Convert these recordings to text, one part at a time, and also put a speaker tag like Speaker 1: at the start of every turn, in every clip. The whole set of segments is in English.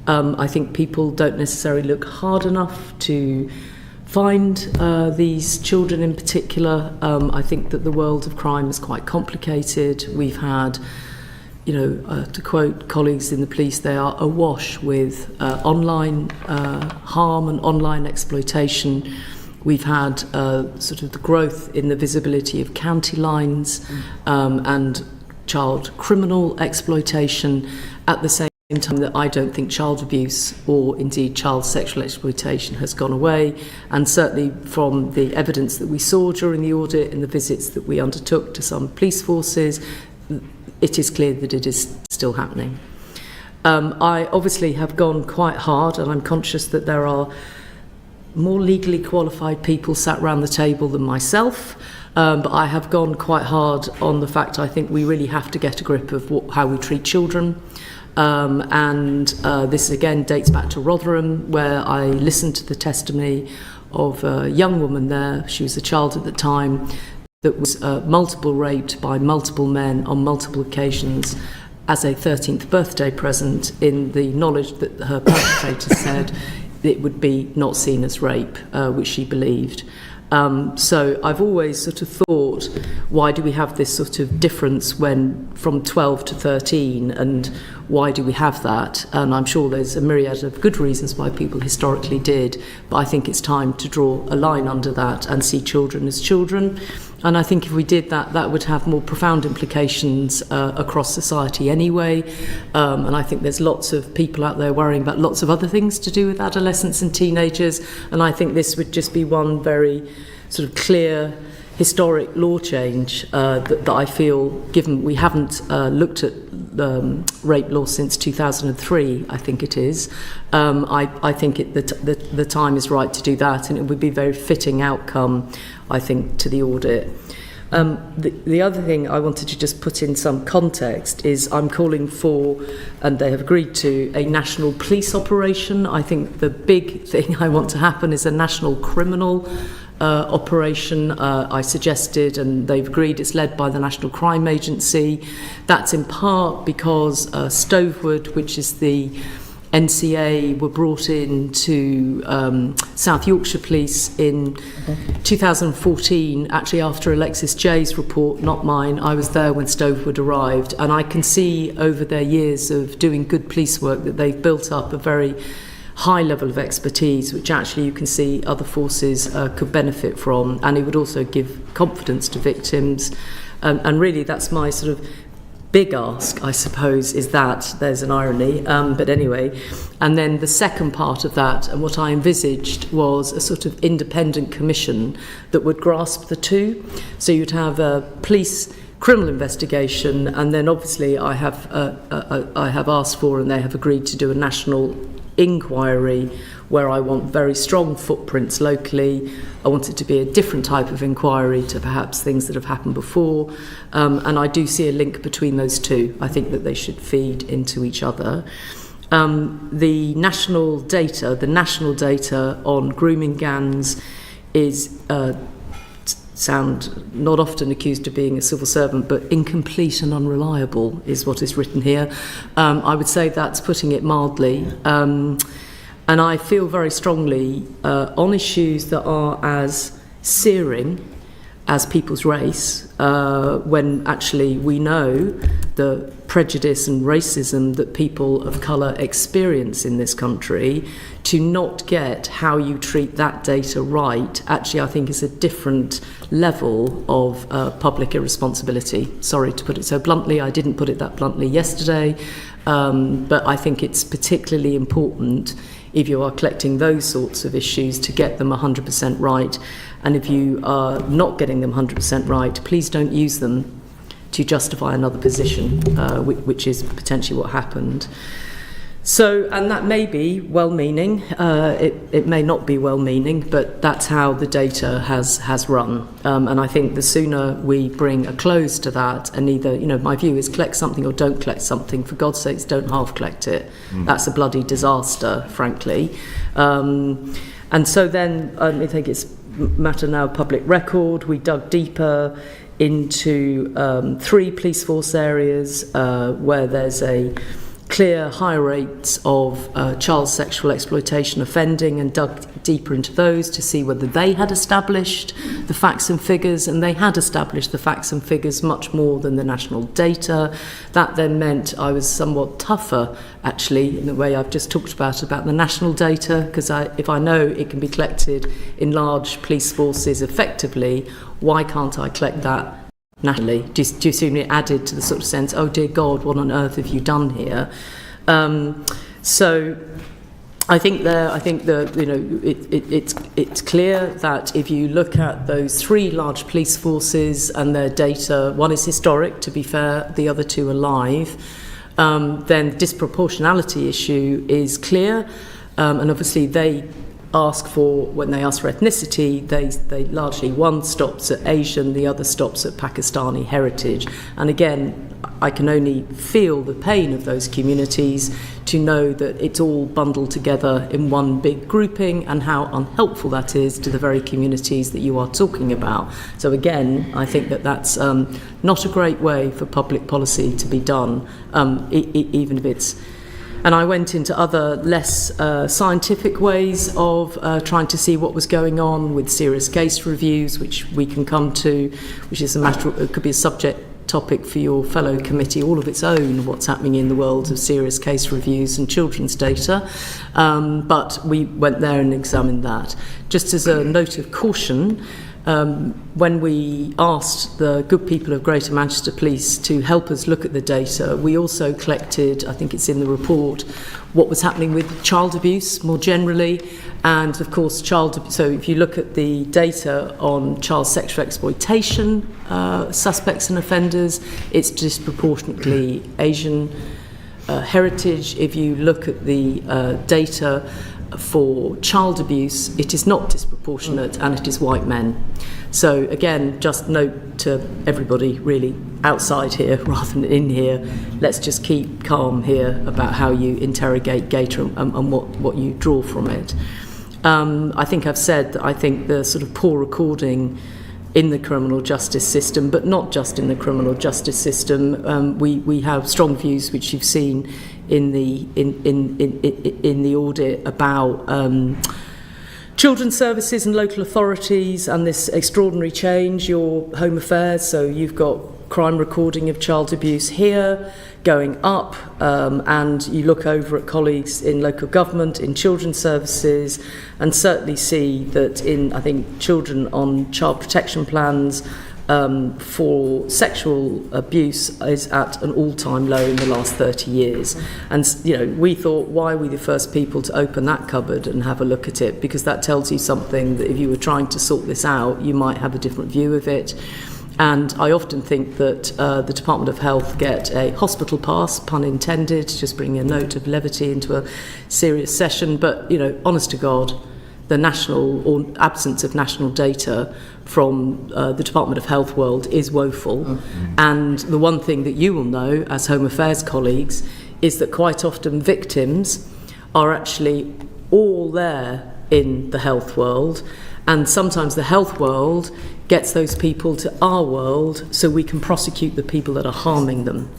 Speaker 1: I think people don't necessarily look hard enough to find these children in particular. I think that the world of crime is quite complicated. We've had, to quote colleagues in the police, they are awash with online harm and online exploitation. We've had sort of the growth in the visibility of county lines and child criminal exploitation at the same time that I don't think child abuse or indeed child sexual exploitation has gone away. And certainly from the evidence that we saw during the audit and the visits that we undertook to some police forces, it is clear that it is still happening. I obviously have gone quite hard, and I'm conscious that there are more legally qualified people sat around the table than myself, but I have gone quite hard on the fact I think we really have to get a grip of how we treat children. This again dates back to Rotherham, where I listened to the testimony of a young woman there. She was a child at the time that was multiple raped by multiple men on multiple occasions as a 13th birthday present, in the knowledge that her perpetrator said it would be not seen as rape, which she believed. So I've always sort of thought, why do we have this sort of difference when from 12 to 13, and why do we have that? And I'm sure there's a myriad of good reasons why people historically did, but I think it's time to draw a line under that and see children as children. And I think if we did that, that would have more profound implications across society anyway. And I think there's lots of people out there worrying about lots of other things to do with adolescents and teenagers. And I think this would just be one very sort of clear historic law change that I feel, given we haven't looked at rape law since 2003, I think it is. I think the time is right to do that, and it would be a very fitting outcome, I think, to the audit. The other thing I wanted to just put in some context is I'm calling for, and they have agreed to, a national police operation. I think the big thing I want to happen is a national criminal operation. I suggested, and they've agreed, it's led by the National Crime Agency. That's in part because Stovewood, which is the NCA, were brought in to South Yorkshire Police in 2014, actually after Alexis Jay's report, not mine. I was there when Stovewood arrived, and I can see over their years of doing good police work that they've built up a very high level of expertise, which actually you can see other forces could benefit from, and it would also give confidence to victims. And really that's my sort of big ask, I suppose, is that there's an irony, but anyway. And then the second part of that, and what I envisaged, was a sort of independent commission that would grasp the two. So you'd have a police criminal investigation, and then obviously I have asked for, and they have agreed to do, a national inquiry where I want very strong footprints locally. I want it to be a different type of inquiry to perhaps things that have happened before, and I do see a link between those two. I think that they should feed into each other. The national data on grooming gangs is sound not often accused of being a civil servant, but incomplete and unreliable is what is written here. I would say that's putting it mildly. And I feel very strongly on issues that are as searing as people's race, when actually we know the prejudice and racism that people of colour experience in this country, to not get how you treat that data right, actually I think is a different level of public irresponsibility. Sorry to put it so bluntly, I didn't put it that bluntly yesterday, but I think it's particularly important if you are collecting those sorts of issues to get them 100% right. And if you are not getting them 100% right, please don't use them to justify another position, which is potentially what happened. So, and that may be well-meaning, it may not be well-meaning, but that's how the data has run. And I think the sooner we bring a close to that, and either, my view is collect something or don't collect something. For God's sakes, don't half-collect it. That's a bloody disaster, frankly. And so then, I think it's a matter now of public record. We dug deeper into 3 police force areas where there's a clear higher rates of child sexual exploitation offending and dug deeper into those to see whether they had established the facts and figures, and they had established the facts and figures much more than the national data. That then meant I was somewhat tougher, actually, in the way I've just talked about the national data, because if I know it can be collected in large police forces effectively, why can't I collect that nationally? Do you see me added to the sort of sense, oh dear God, what on earth have you done here? So I think it's clear that if you look at those three large police forces and their data, one is historic, to be fair, the other two are live, then the disproportionality issue is clear, and obviously when they ask for ethnicity, they largely, one stops at Asian, the other stops at Pakistani heritage. And again, I can only feel the pain of those communities to know that it's all bundled together in one big grouping, and how unhelpful that is to the very communities that you are talking about. So again, I think that's not a great way for public policy to be done, even if it's... And I went into other less scientific ways of trying to see what was going on with serious case reviews, which we can come to, which is it could be a subject topic for your fellow committee all of its own, what's happening in the world of serious case reviews and children's data. But we went there and examined that. Just as a note of caution, when we asked the good people of Greater Manchester Police to help us look at the data, we also collected, I think it's in the report, what was happening with child abuse more generally, and of course so if you look at the data on child sexual exploitation suspects and offenders, it's disproportionately Asian heritage. If you look at the data for child abuse, it is not disproportionate, and it is white men. So again, just note to everybody really outside here rather than in here, let's just keep calm here about how you interrogate data and what you draw from it. I think I've said that I think the sort of poor recording in the criminal justice system, but not just in the criminal justice system. We have strong views, which you've seen in the audit, about children's services and local authorities and this extraordinary change, your Home Affairs. So you've got crime recording of child abuse here going up, and you look over at colleagues in local government, in children's services, and certainly see that in, I think, children on child protection plans for sexual abuse is at an all-time low in the last 30 years. And, we thought, why are we the first people to open that cupboard and have a look at it? Because that tells you something, that if you were trying to sort this out, you might have a different view of it. And I often think that the Department of Health get a hospital pass, pun intended, just bringing a note of levity into a serious session. But, honest to God, the national or absence of national data from the Department of Health world is woeful. Mm-hmm. And the one thing that you will know as Home Affairs colleagues is that quite often victims are actually all there in the health world, and sometimes the health world gets those people to our world so we can prosecute the people that are harming them.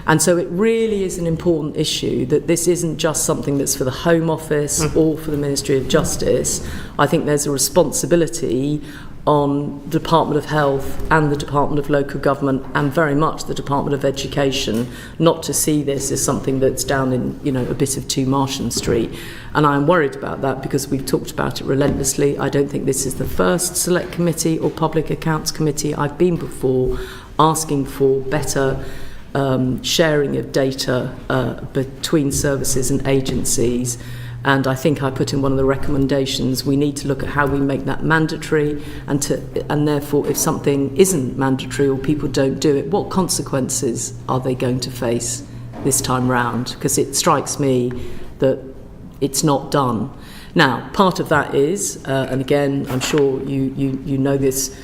Speaker 1: And so it really is an important issue that this isn't just something that's for the Home Office or for the Ministry of Justice. I think there's a responsibility on the Department of Health and the Department of Local Government, and very much the Department of Education, not to see this as something that's down in, a bit of 2 Martian Street. And I'm worried about that because we've talked about it relentlessly. I don't think this is the first Select Committee or Public Accounts Committee I've been before asking for better sharing of data between services and agencies. And I think I put in one of the recommendations, we need to look at how we make that mandatory, and therefore if something isn't mandatory or people don't do it, what consequences are they going to face this time round? Because it strikes me that it's not done. Now, part of that is, and again, I'm sure you know this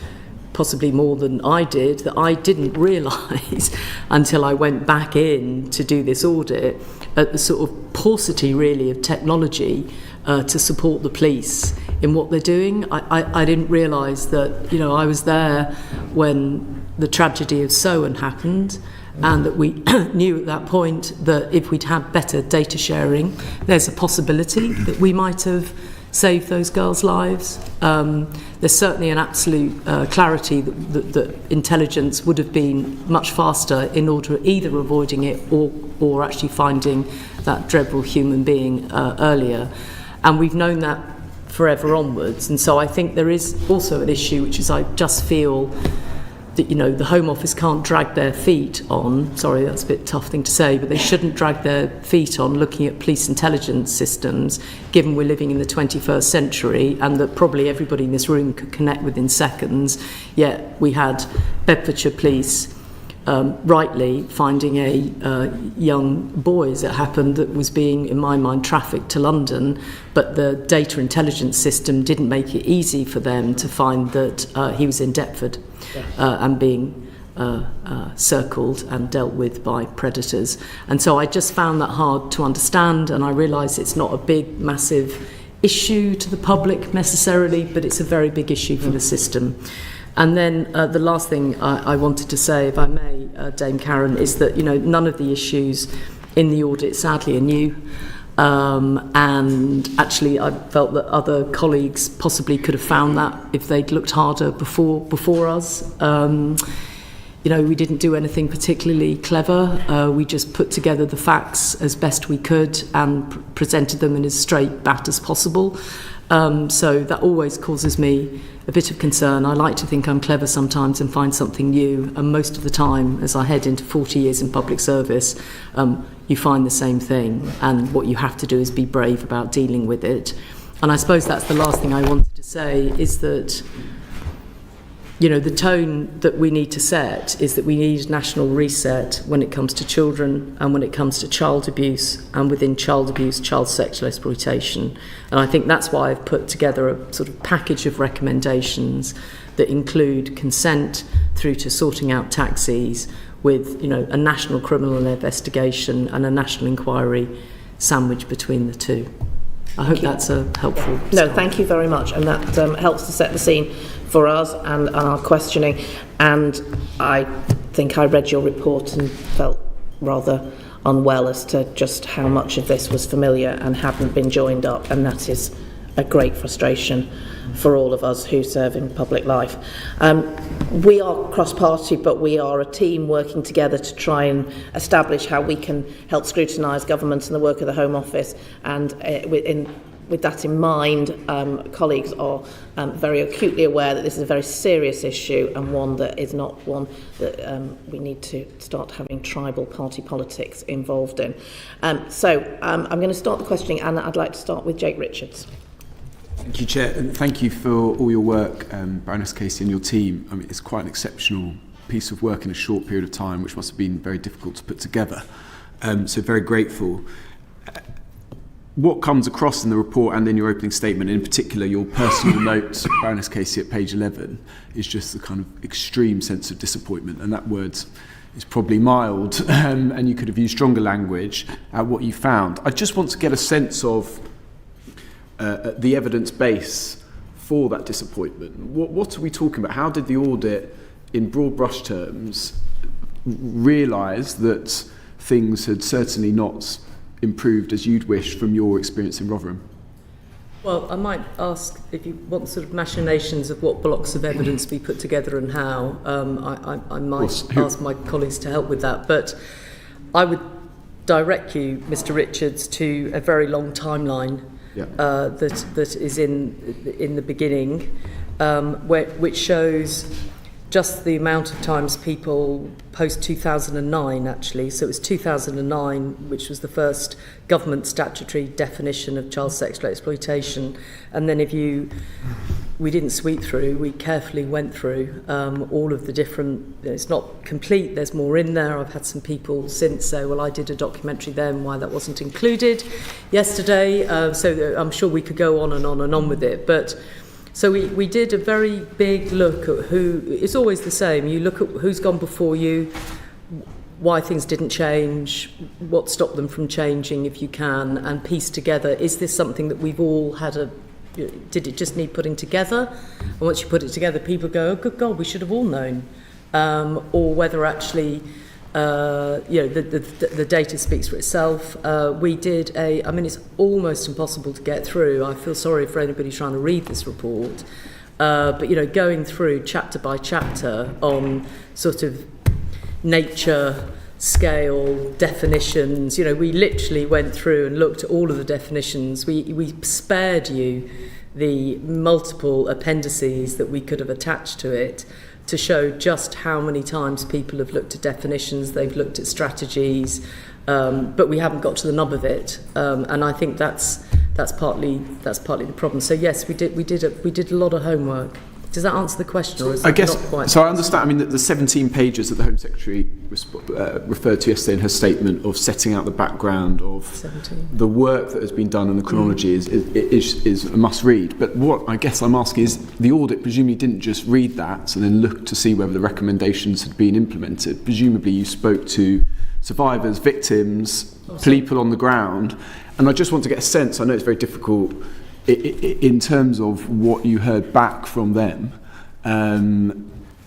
Speaker 1: possibly more than I did, that I didn't realise until I went back in to do this audit at the sort of paucity really of technology to support the police in what they're doing. I didn't realise that, I was there when the tragedy of Sohan happened, and that we knew at that point that if we'd had better data sharing, there's a possibility that we might have saved those girls' lives. There's certainly an absolute clarity that intelligence would have been much faster in order of either avoiding it or actually finding that dreadful human being earlier. And we've known that forever onwards. And so I think there is also an issue, which is I just feel that, the Home Office can't drag their feet on, sorry, that's a bit tough thing to say, but they shouldn't drag their feet on looking at police intelligence systems, given we're living in the 21st century and that probably everybody in this room could connect within seconds. Yet we had Bedfordshire Police rightly finding a young boy, as it happened, that was being, in my mind, trafficked to London, but the data intelligence system didn't make it easy for them to find that he was in Deptford and being circled and dealt with by predators. And so I just found that hard to understand, and I realise it's not a big, massive issue to the public necessarily, but it's a very big issue for the system. And then the last thing I wanted to say, if I may, Dame Karen, is that none of the issues in the audit sadly are new, and actually I felt that other colleagues possibly could have found that if they'd looked harder before us. We didn't do anything particularly clever. We just put together the facts as best we could and presented them in as straight bat as possible. So that always causes me a bit of concern. I like to think I'm clever sometimes and find something new, and most of the time, as I head into 40 years in public service, you find the same thing, and what you have to do is be brave about dealing with it. And I suppose that's the last thing I wanted to say, is that the tone that we need to set is that we need national reset when it comes to children and when it comes to child abuse, and within child abuse, child sexual exploitation. And I think that's why I've put together a sort of package of recommendations that include consent through to sorting out taxis with, a national criminal investigation and a national inquiry sandwiched between the two. I hope that's a helpful start.
Speaker 2: No, thank you very much, and that helps to set the scene for us and our questioning. And I think I read your report and felt rather unwell as to just how much of this was familiar and hadn't been joined up, and that is a great frustration for all of us who serve in public life. We are cross-party, but we are a team working together to try and establish how we can help scrutinise government and the work of the Home Office. And with that in mind, colleagues are very acutely aware that this is a very serious issue, and one that is not one that we need to start having tribal party politics involved in. So I'm going to start the questioning, and I'd like to start with Jake Richards.
Speaker 3: Thank you, Chair, and thank you for all your work, Baroness Casey, and your team. I mean, it's quite an exceptional piece of work in a short period of time, which must have been very difficult to put together. So very grateful. What comes across in the report and in your opening statement, in particular your personal note, Baroness Casey, at page 11, is just the kind of extreme sense of disappointment, and that word is probably mild, and you could have used stronger language at what you found. I just want to get a sense of the evidence base for that disappointment. What are we talking about? How did the audit, in broad brush terms, realise that things had certainly not improved as you'd wish from your experience in Rotherham?
Speaker 1: Well, I might ask if you want sort of machinations of what blocks of evidence we put together and how. I might ask my colleagues to help with that. But I would direct you, Mr. Richards, to a very long timeline that is in the beginning, which shows just the amount of times people post 2009 actually. So it was 2009 which was the first government statutory definition of child sexual exploitation, and then we didn't sweep through, we carefully went through all of the different, it's not complete, there's more in there. I've had some people since say, well, I did a documentary then, why that wasn't included yesterday, so I'm sure we could go on and on and on with it. But so we did a very big look at who, it's always the same, you look at who's gone before you, why things didn't change, what stopped them from changing if you can, and piece together, is this something that we've all had did it just need putting together? And once you put it together, people go, oh, good God, we should have all known. Or whether actually The data speaks for itself. We did it's almost impossible to get through. I feel sorry for anybody trying to read this report. But going through chapter by chapter on sort of nature, scale, definitions, we literally went through and looked at all of the definitions. We spared you the multiple appendices that we could have attached to it to show just how many times people have looked at definitions, they've looked at strategies, but we haven't got to the nub of it, and I think that's partly the problem. So yes, we did a lot of homework. Does that answer the question? Or is
Speaker 3: I guess
Speaker 1: not quite
Speaker 3: so. I understand. I mean, the 17 pages that the Home Secretary referred to yesterday in her statement of setting out the background of
Speaker 1: 17.
Speaker 3: the work that has been done and the chronology is a must read. But what I guess I'm asking is, the audit presumably didn't just read that and then look to see whether the recommendations had been implemented. Presumably, you spoke to survivors, victims, people on the ground, and I just want to get a sense. I know it's very difficult. In terms of what you heard back from them,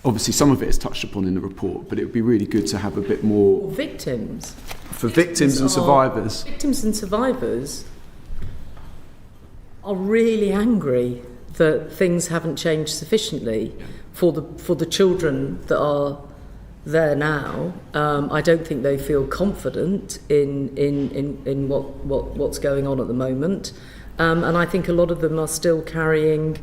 Speaker 3: obviously some of it is touched upon in the report, but it would be really good to have a bit more...
Speaker 1: Victims?
Speaker 3: For victims and survivors.
Speaker 1: Victims and survivors are really angry that things haven't changed sufficiently for the children that are there now. I don't think they feel confident in what's going on at the moment. And I think a lot of them are still carrying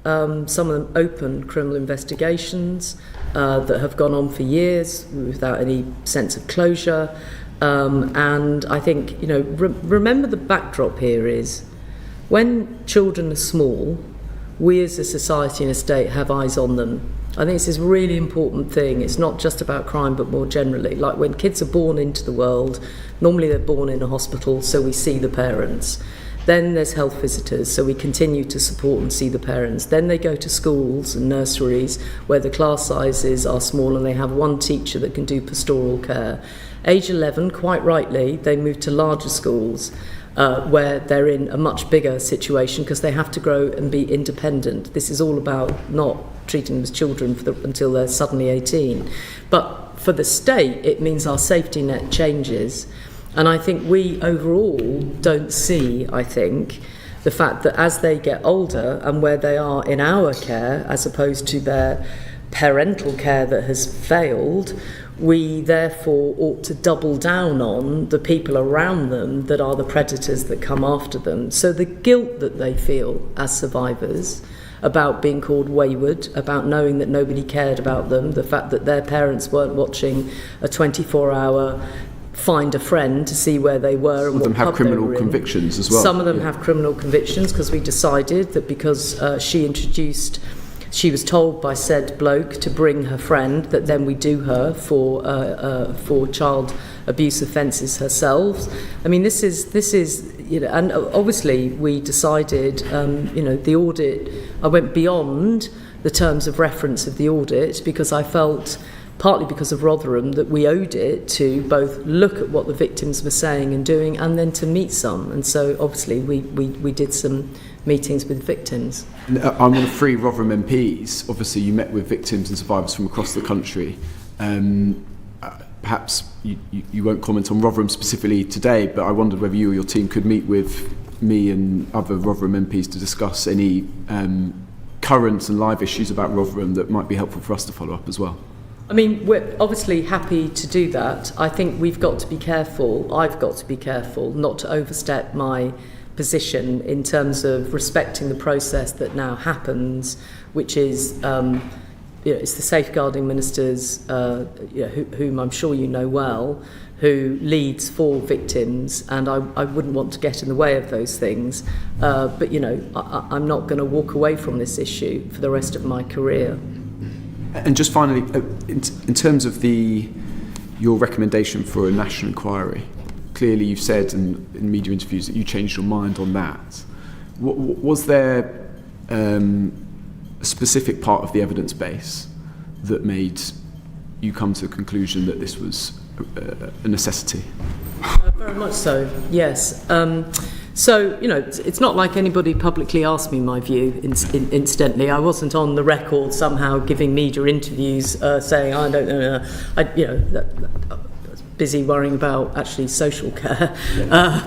Speaker 1: some of them open criminal investigations that have gone on for years without any sense of closure. And I think, remember the backdrop here is when children are small, we as a society and a state have eyes on them. I think it's this really important thing. It's not just about crime, but more generally. Like when kids are born into the world, normally they're born in a hospital, so we see the parents. Then there's health visitors, so we continue to support and see the parents. Then they go to schools and nurseries where the class sizes are small and they have one teacher that can do pastoral care. Age 11, quite rightly, they move to larger schools where they're in a much bigger situation because they have to grow and be independent. This is all about not treating them as children until they're suddenly 18. But for the state, it means our safety net changes. And I think we overall don't see, the fact that as they get older and where they are in our care as opposed to their parental care that has failed, we therefore ought to double down on the people around them that are the predators that come after them. So the guilt that they feel as survivors about being called wayward, about knowing that nobody cared about them, the fact that their parents weren't watching a 24-hour find a friend to see where they were and what pub they were in. Some of them have criminal
Speaker 3: convictions as well.
Speaker 1: Some of them have criminal convictions because we decided that because she was told by said bloke to bring her friend, that then we do her for child abuse offences herself. I mean, this is and obviously we decided, the audit. I went beyond the terms of reference of the audit because I felt, partly because of Rotherham, that we owed it to both look at what the victims were saying and doing and then to meet some. And so obviously we did some meetings with victims.
Speaker 3: I'm one of 3 Rotherham MPs. Obviously you met with victims and survivors from across the country. Perhaps you won't comment on Rotherham specifically today, but I wondered whether you or your team could meet with me and other Rotherham MPs to discuss any current and live issues about Rotherham that might be helpful for us to follow up as well.
Speaker 1: I mean, we're obviously happy to do that. I think we've got to be careful, I've got to be careful not to overstep my position in terms of respecting the process that now happens, which is, it's the Safeguarding Ministers, whom I'm sure you know well, who leads for victims, and I wouldn't want to get in the way of those things. But, I'm not going to walk away from this issue for the rest of my career.
Speaker 3: And just finally, in terms of your recommendation for a national inquiry, clearly you've said in media interviews that you changed your mind on that. Was there a specific part of the evidence base that made you come to the conclusion that this was a necessity?
Speaker 1: Very much so, yes. So, it's not like anybody publicly asked me my view, incidentally. I wasn't on the record somehow giving media interviews saying, I don't know. busy worrying about actually social care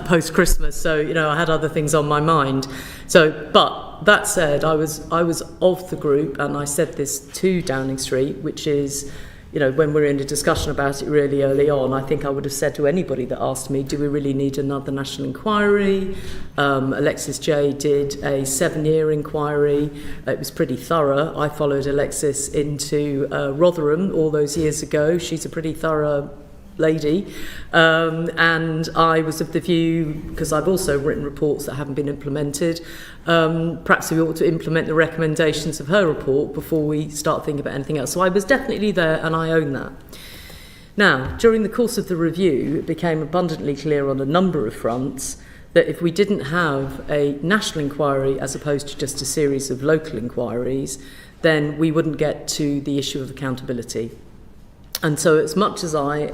Speaker 1: post-Christmas. So, I had other things on my mind. So, but that said, I was of the group, and I said this to Downing Street, which is, when we're in a discussion about it really early on, I think I would have said to anybody that asked me, do we really need another national inquiry? Alexis Jay did a 7-year inquiry. It was pretty thorough. I followed Alexis into Rotherham all those years ago. She's a pretty thorough lady, and I was of the view, because I've also written reports that haven't been implemented, perhaps we ought to implement the recommendations of her report before we start thinking about anything else. So I was definitely there, and I own that. Now, during the course of the review, it became abundantly clear on a number of fronts that if we didn't have a national inquiry as opposed to just a series of local inquiries, then we wouldn't get to the issue of accountability. And so as much as I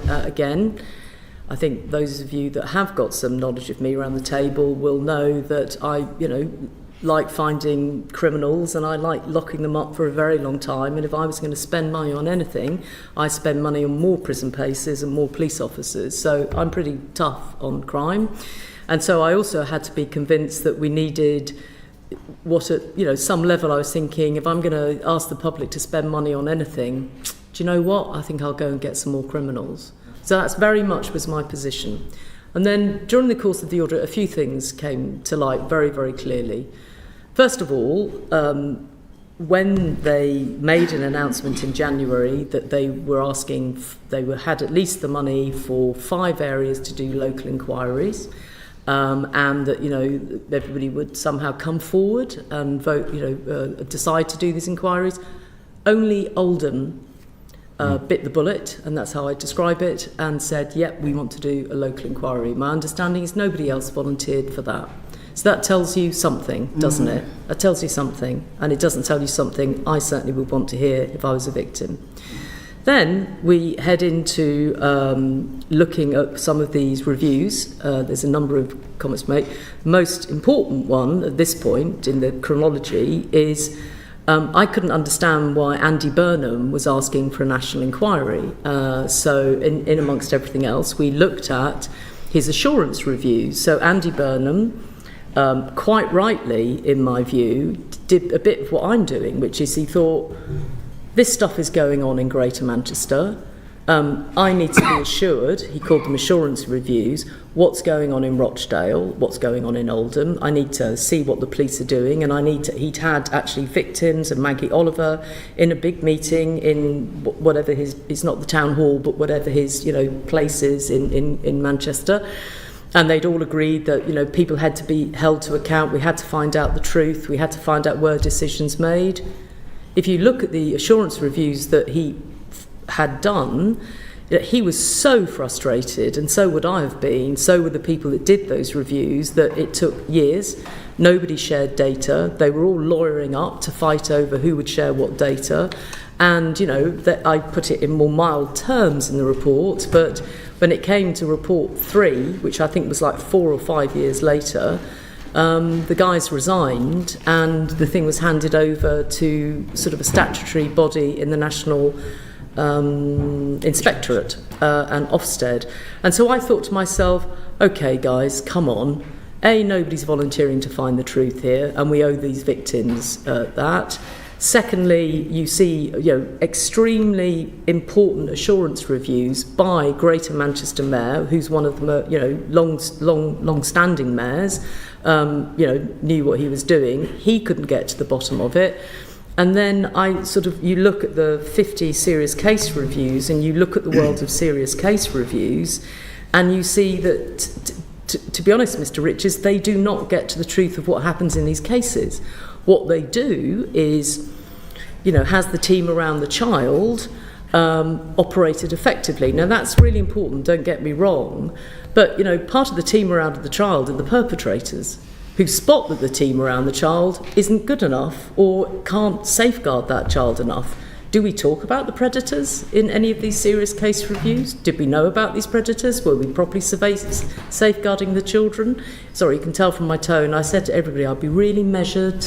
Speaker 1: think those of you that have got some knowledge of me around the table will know that I, like finding criminals, and I like locking them up for a very long time. And if I was going to spend money on anything, I spend money on more prison places and more police officers. So I'm pretty tough on crime. And so I also had to be convinced that we needed what at some level I was thinking, if I'm going to ask the public to spend money on anything, do you know what? I think I'll go and get some more criminals. So that's very much was my position. And then during the course of the audit, a few things came to light very, very clearly. First of all, when they made an announcement in January that they were asking, had at least the money for 5 areas to do local inquiries, and that everybody would somehow come forward and vote, decide to do these inquiries. Only Oldham bit the bullet, and that's how I describe it, and said, yep, we want to do a local inquiry. My understanding is nobody else volunteered for that. So that tells you something, doesn't it? That tells you something, and it doesn't tell you something I certainly would want to hear if I was a victim. Then we head into looking at some of these reviews. There's a number of comments to make. The most important one at this point in the chronology is I couldn't understand why Andy Burnham was asking for a national inquiry. So in amongst everything else, we looked at his assurance reviews. So Andy Burnham, quite rightly, in my view, did a bit of what I'm doing, which is he thought, this stuff is going on in Greater Manchester. I need to be assured, he called them assurance reviews, what's going on in Rochdale, what's going on in Oldham. I need to see what the police are doing, and he'd had actually victims and Maggie Oliver in a big meeting in whatever it's not the town hall, but whatever his, place is in Manchester. And they'd all agreed that, people had to be held to account. We had to find out the truth. We had to find out were decisions made. If you look at the assurance reviews that he had done, he was so frustrated, and so would I have been, so were the people that did those reviews, that it took years. Nobody shared data. They were all lawyering up to fight over who would share what data. And, that I put it in more mild terms in the report, but when it came to report 3, which I think was like 4 or 5 years later, the guys resigned, and the thing was handed over to sort of a statutory body in the National Inspectorate and Ofsted. And so I thought to myself, okay guys, come on, nobody's volunteering to find the truth here, and we owe these victims that. Secondly, you see extremely important assurance reviews by Greater Manchester Mayor, who's one of the long-standing mayors, knew what he was doing. He couldn't get to the bottom of it. And then you look at the 50 serious case reviews, and you look at the world of serious case reviews, and you see that, to be honest, Mr. Richards, they do not get to the truth of what happens in these cases. What they do is, has the team around the child operated effectively? Now, that's really important, don't get me wrong, but, part of the team around the child are the perpetrators, who spot that the team around the child isn't good enough or can't safeguard that child enough. Do we talk about the predators in any of these serious case reviews? Did we know about these predators? Were we properly safeguarding the children? Sorry, you can tell from my tone. I said to everybody, I'll be really measured.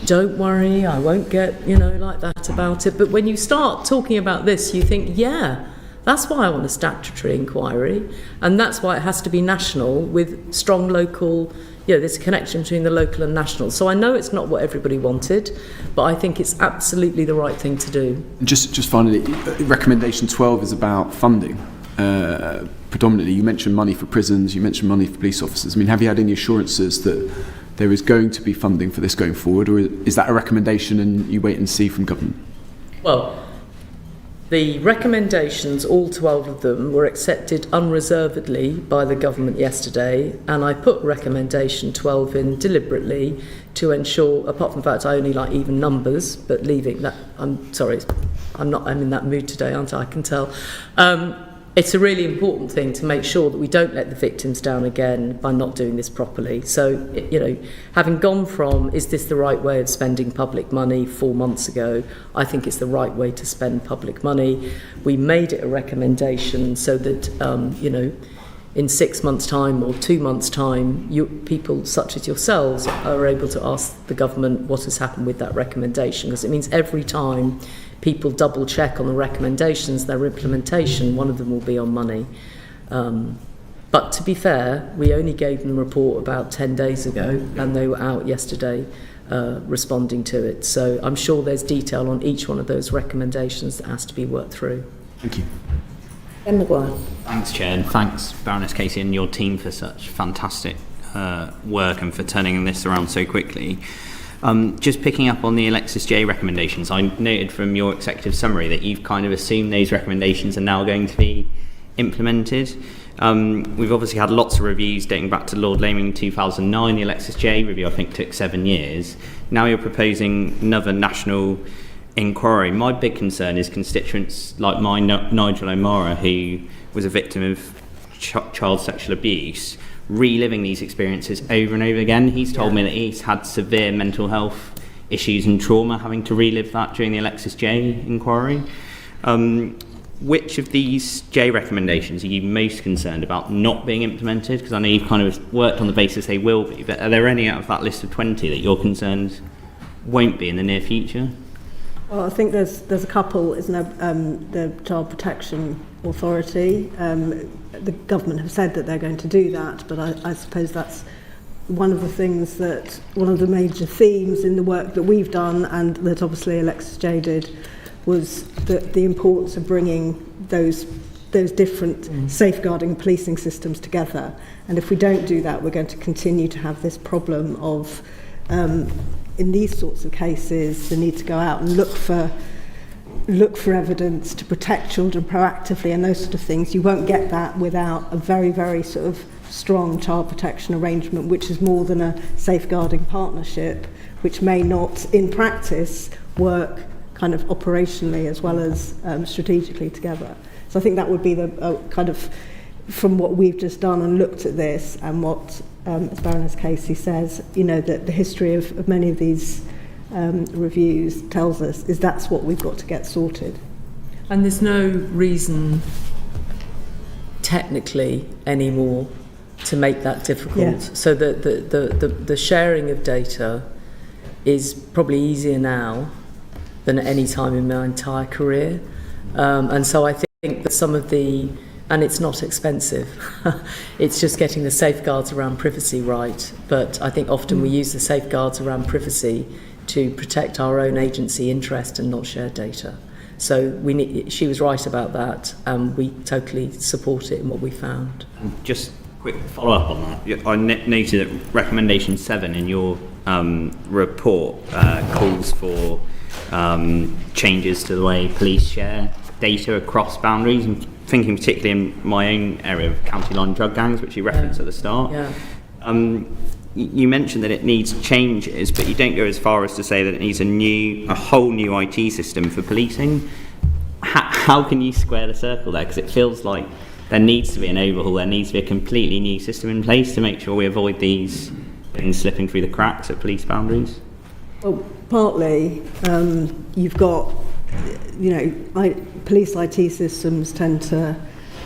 Speaker 1: Don't worry, I won't get, like that about it. But when you start talking about this, you think, yeah, That's why I want a statutory inquiry, and that's why it has to be national with strong local, there's a connection between the local and national. So I know it's not what everybody wanted, but I think it's absolutely the right thing to do.
Speaker 3: Just finally, recommendation 12 is about funding. Predominantly, you mentioned money for prisons, you mentioned money for police officers. I mean, have you had any assurances that there is going to be funding for this going forward, or is that a recommendation and you wait and see from government?
Speaker 1: Well, the recommendations, all 12 of them, were accepted unreservedly by the government yesterday, and I put recommendation 12 in deliberately to ensure, apart from the fact I only like even numbers, but leaving that, I'm sorry, I'm in that mood today, aren't I? I can tell. It's a really important thing to make sure that we don't let the victims down again by not doing this properly. So, having gone from, is this the right way of spending public money 4 months ago, I think it's the right way to spend public money. We made it a recommendation so that, in 6 months' time or 2 months' time, people such as yourselves are able to ask the government what has happened with that recommendation, because it means every time people double check on the recommendations, their implementation, one of them will be on money. But to be fair, we only gave them the report about 10 days ago, and they were out yesterday responding to it. So I'm sure there's detail on each one of those recommendations that has to be worked through.
Speaker 3: Thank you.
Speaker 2: Ben Maguire.
Speaker 4: Thanks, Chair, and thanks, Baroness Casey, and your team for such fantastic work and for turning this around so quickly. Just picking up on the Alexis J recommendations, I noted from your executive summary that you've kind of assumed those recommendations are now going to be implemented. We've obviously had lots of reviews dating back to Lord Laming 2009. The Alexis J review, I think, took 7 years. Now you're proposing another national inquiry. My big concern is constituents like mine, Nigel O'Mara, who was a victim of child sexual abuse, reliving these experiences over and over again. He's told me that he's had severe mental health issues and trauma having to relive that during the Alexis J inquiry. Which of these J recommendations are you most concerned about not being implemented? Because I know you've kind of worked on the basis they will be, but are there any out of that list of 20 that you're concerned won't be in the near future?
Speaker 5: Well, I think there's a couple, isn't there? The Child Protection Authority. The government have said that they're going to do that, but I suppose that's one of the things that, one of the major themes in the work that we've done, and that obviously Alexis J did, was the importance of bringing those different safeguarding policing systems together. And if we don't do that, we're going to continue to have this problem of, in these sorts of cases, the need to go out and look for evidence to protect children proactively and those sort of things. You won't get that without a very, very sort of strong child protection arrangement, which is more than a safeguarding partnership, which may not, in practice, work kind of operationally as well as strategically together. So I think that would be the kind of, from what we've just done and looked at this, and what, as Baroness Casey says, that the history of many of these reviews tells us is that's what we've got to get sorted.
Speaker 1: And there's no reason technically anymore to make that difficult.
Speaker 5: Yeah.
Speaker 1: So the sharing of data is probably easier now than at any time in my entire career. And so I think that some of the, and it's not expensive, it's just getting the safeguards around privacy right. But I think often we use the safeguards around privacy to protect our own agency interest and not share data. So she was right about that, and we totally support it in what we found.
Speaker 4: Just quick follow-up on that. I noted that recommendation 7 in your report calls for changes to the way police share data across boundaries. I'm thinking particularly in my own area of county line drug gangs, which you referenced at the start.
Speaker 1: Yeah.
Speaker 4: You mentioned that it needs changes, but you don't go as far as to say that it needs a whole new IT system for policing. How can you square the circle there? Because it feels like there needs to be an overhaul, there needs to be a completely new system in place to make sure we avoid these things slipping through the cracks at police boundaries.
Speaker 5: Well, partly you've got, police IT systems tend to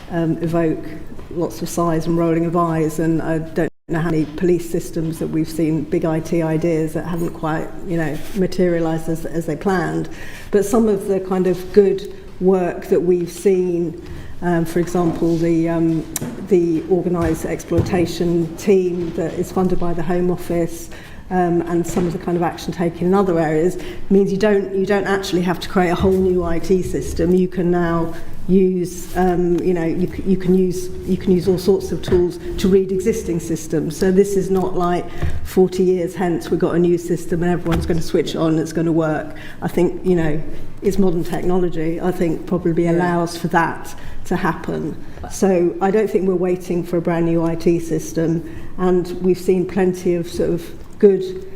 Speaker 5: evoke lots of sighs and rolling of eyes, and I don't know how many police systems that we've seen, big IT ideas that haven't quite, materialised as they planned. But some of the kind of good work that we've seen For example, the organised exploitation team that is funded by the Home Office, and some of the kind of action taken in other areas means you don't actually have to create a whole new IT system. You can now use you can use all sorts of tools to read existing systems. So this is not like 40 years hence we've got a new system and everyone's going to switch it on and it's going to work. I think it's modern technology. I think probably allows for that to happen. So I don't think we're waiting for a brand new IT system, and we've seen plenty of sort of good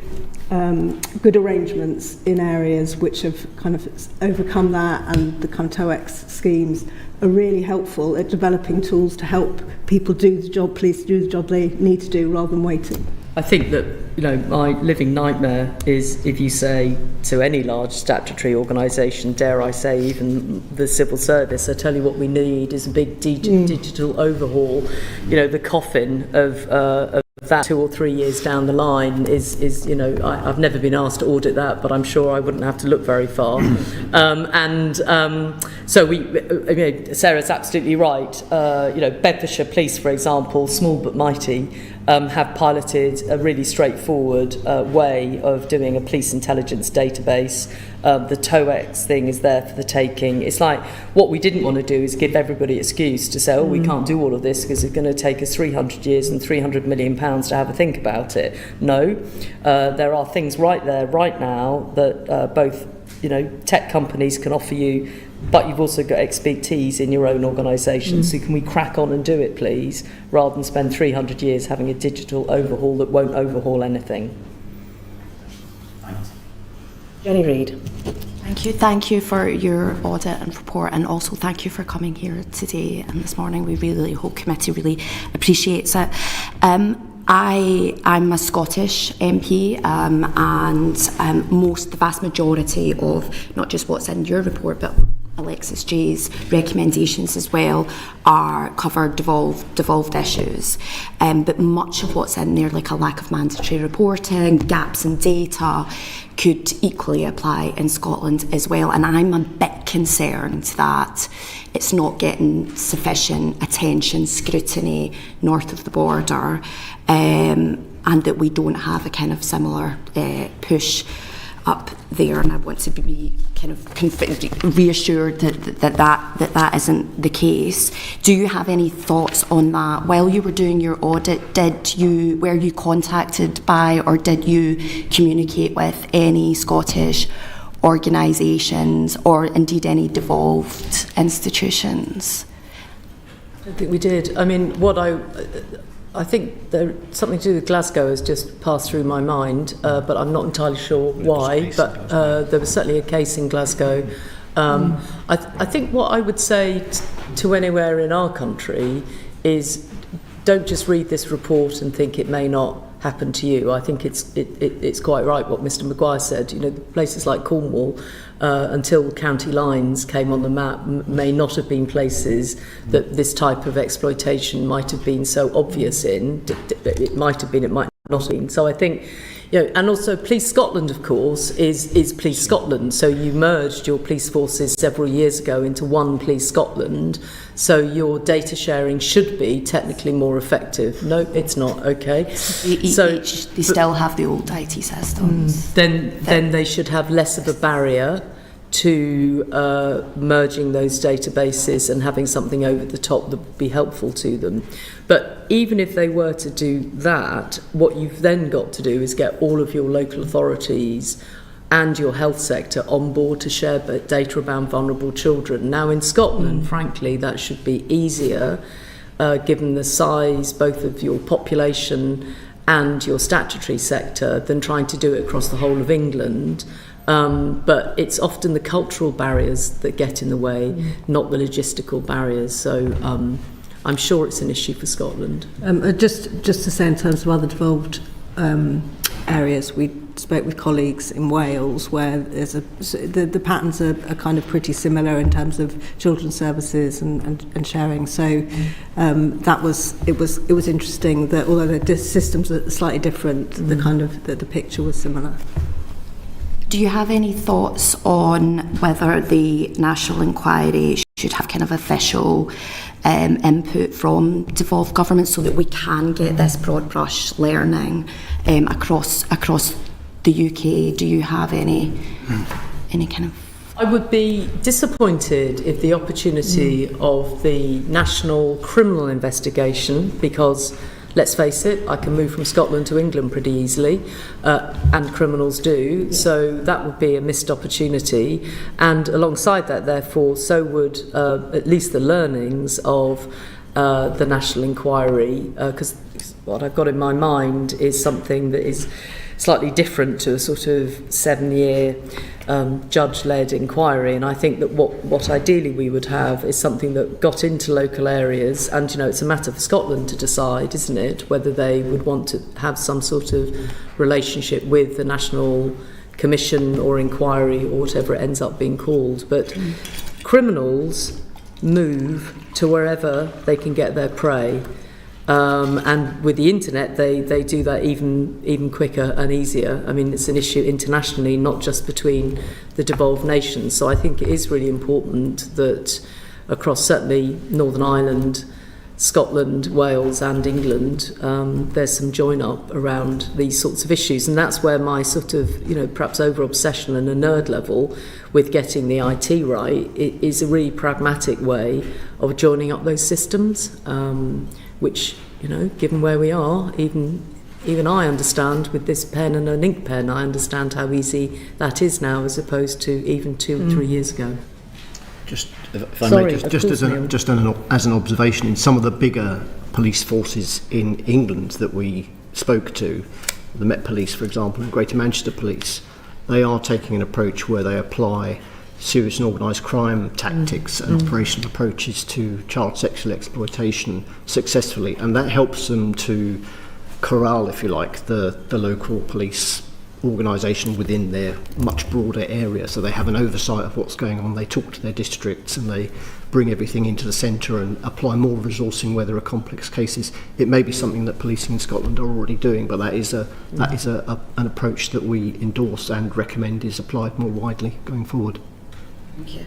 Speaker 5: arrangements in areas which have kind of overcome that, and the kind of TOEX schemes are really helpful at developing tools to help people do the job, police do the job they need to do rather than waiting.
Speaker 1: I think that, my living nightmare is if you say to any large statutory organisation, dare I say even the civil service, I tell you what we need is a big digital overhaul. The coffin of that 2 or 3 years down the line is I've never been asked to audit that, but I'm sure I wouldn't have to look very far. So Sarah's absolutely right. Bedfordshire Police, for example, small but mighty, have piloted a really straightforward way of doing a police intelligence database. The TOEX thing is there for the taking. It's like what we didn't want to do is give everybody an excuse to say, we can't do all of this because it's going to take us 300 years and £300 million to have a think about it. No, there are things right there, right now, that both tech companies can offer you, but you've also got expertise in your own organisation. So can we crack on and do it, please, rather than spend 300 years having a digital overhaul that won't overhaul anything?
Speaker 4: Thanks.
Speaker 2: Jenny Reid.
Speaker 6: Thank you for your audit and report, and also thank you for coming here today and this morning. We really, the whole committee really appreciates it. I'm a Scottish MP, and the vast majority of not just what's in your report, but Alexis J's recommendations as well cover devolved issues, but much of what's in there, like a lack of mandatory reporting, gaps in data, could equally apply in Scotland as well. And I'm a bit concerned that it's not getting sufficient attention, scrutiny north of the border, and that we don't have a kind of similar push up there. And I want to be kind of reassured that isn't the case. Do you have any thoughts on that? While you were doing your audit, were you contacted by, or did you communicate with any Scottish organisations or indeed any devolved institutions?
Speaker 1: I don't think we did. I mean, I think something to do with Glasgow has just passed through my mind, but I'm not entirely sure why. But there was certainly a case in Glasgow. I think what I would say to anywhere in our country is, don't just read this report and think it may not happen to you. I think it's quite right what Mr. Maguire said. Places like Cornwall, until county lines came on the map, may not have been places that this type of exploitation might have been so obvious in. It might have been, it might not have been. So I think, and also Police Scotland, of course, is Police Scotland. So you merged your police forces several years ago into one Police Scotland. So your data sharing should be technically more effective. No, it's not. Okay.
Speaker 6: They still have the old IT systems.
Speaker 1: Then they should have less of a barrier to merging those databases and having something over the top that would be helpful to them. But even if they were to do that, what you've then got to do is get all of your local authorities and your health sector on board to share data about vulnerable children. Now in Scotland, frankly, that should be easier given the size both of your population and your statutory sector than trying to do it across the whole of England. But it's often the cultural barriers that get in the way, not the logistical barriers. So I'm sure it's an issue for Scotland.
Speaker 5: Just to say, in terms of other devolved areas, we spoke with colleagues in Wales where there's the patterns are kind of pretty similar in terms of children's services and sharing. So it was interesting that although the systems are slightly different, the kind of the picture was similar.
Speaker 6: Do you have any thoughts on whether the national inquiry should have kind of official input from devolved government so that we can get this broad brush learning across the UK? Do you have any kind of...
Speaker 1: I would be disappointed if the opportunity of the national criminal investigation, because let's face it, I can move from Scotland to England pretty easily, and criminals do, so that would be a missed opportunity. And alongside that, therefore, so would at least the learnings of the national inquiry, because what I've got in my mind is something that is slightly different to a sort of 7-year judge-led inquiry, and I think that what ideally we would have is something that got into local areas, and it's a matter for Scotland to decide, isn't it, whether they would want to have some sort of relationship with the National Commission or inquiry or whatever it ends up being called. But criminals move to wherever they can get their prey. And with the internet, they do that even quicker and easier. I mean, it's an issue internationally, not just between the devolved nations. So I think it is really important that across certainly Northern Ireland, Scotland, Wales and England, there's some join up around these sorts of issues. And that's where my sort of, perhaps over-obsession and a nerd level with getting the IT right is a really pragmatic way of joining up those systems. Which, given where we are, even I understand with this pen and an ink pen, I understand how easy that is now as opposed to even 2 or 3 years ago.
Speaker 7: Just, if I may, as an observation, in some of the bigger police forces in England that we spoke to, the Met Police, for example, and Greater Manchester Police, they are taking an approach where they apply serious and organised crime tactics and operational approaches to child sexual exploitation successfully, and that helps them to corral, if you like, the local police organisation within their much broader area, so they have an oversight of what's going on. They talk to their districts and they bring everything into the centre and apply more resourcing where there are complex cases. It may be something that policing in Scotland are already doing, but that is an approach that we endorse and recommend is applied more widely going forward.
Speaker 6: Thank you.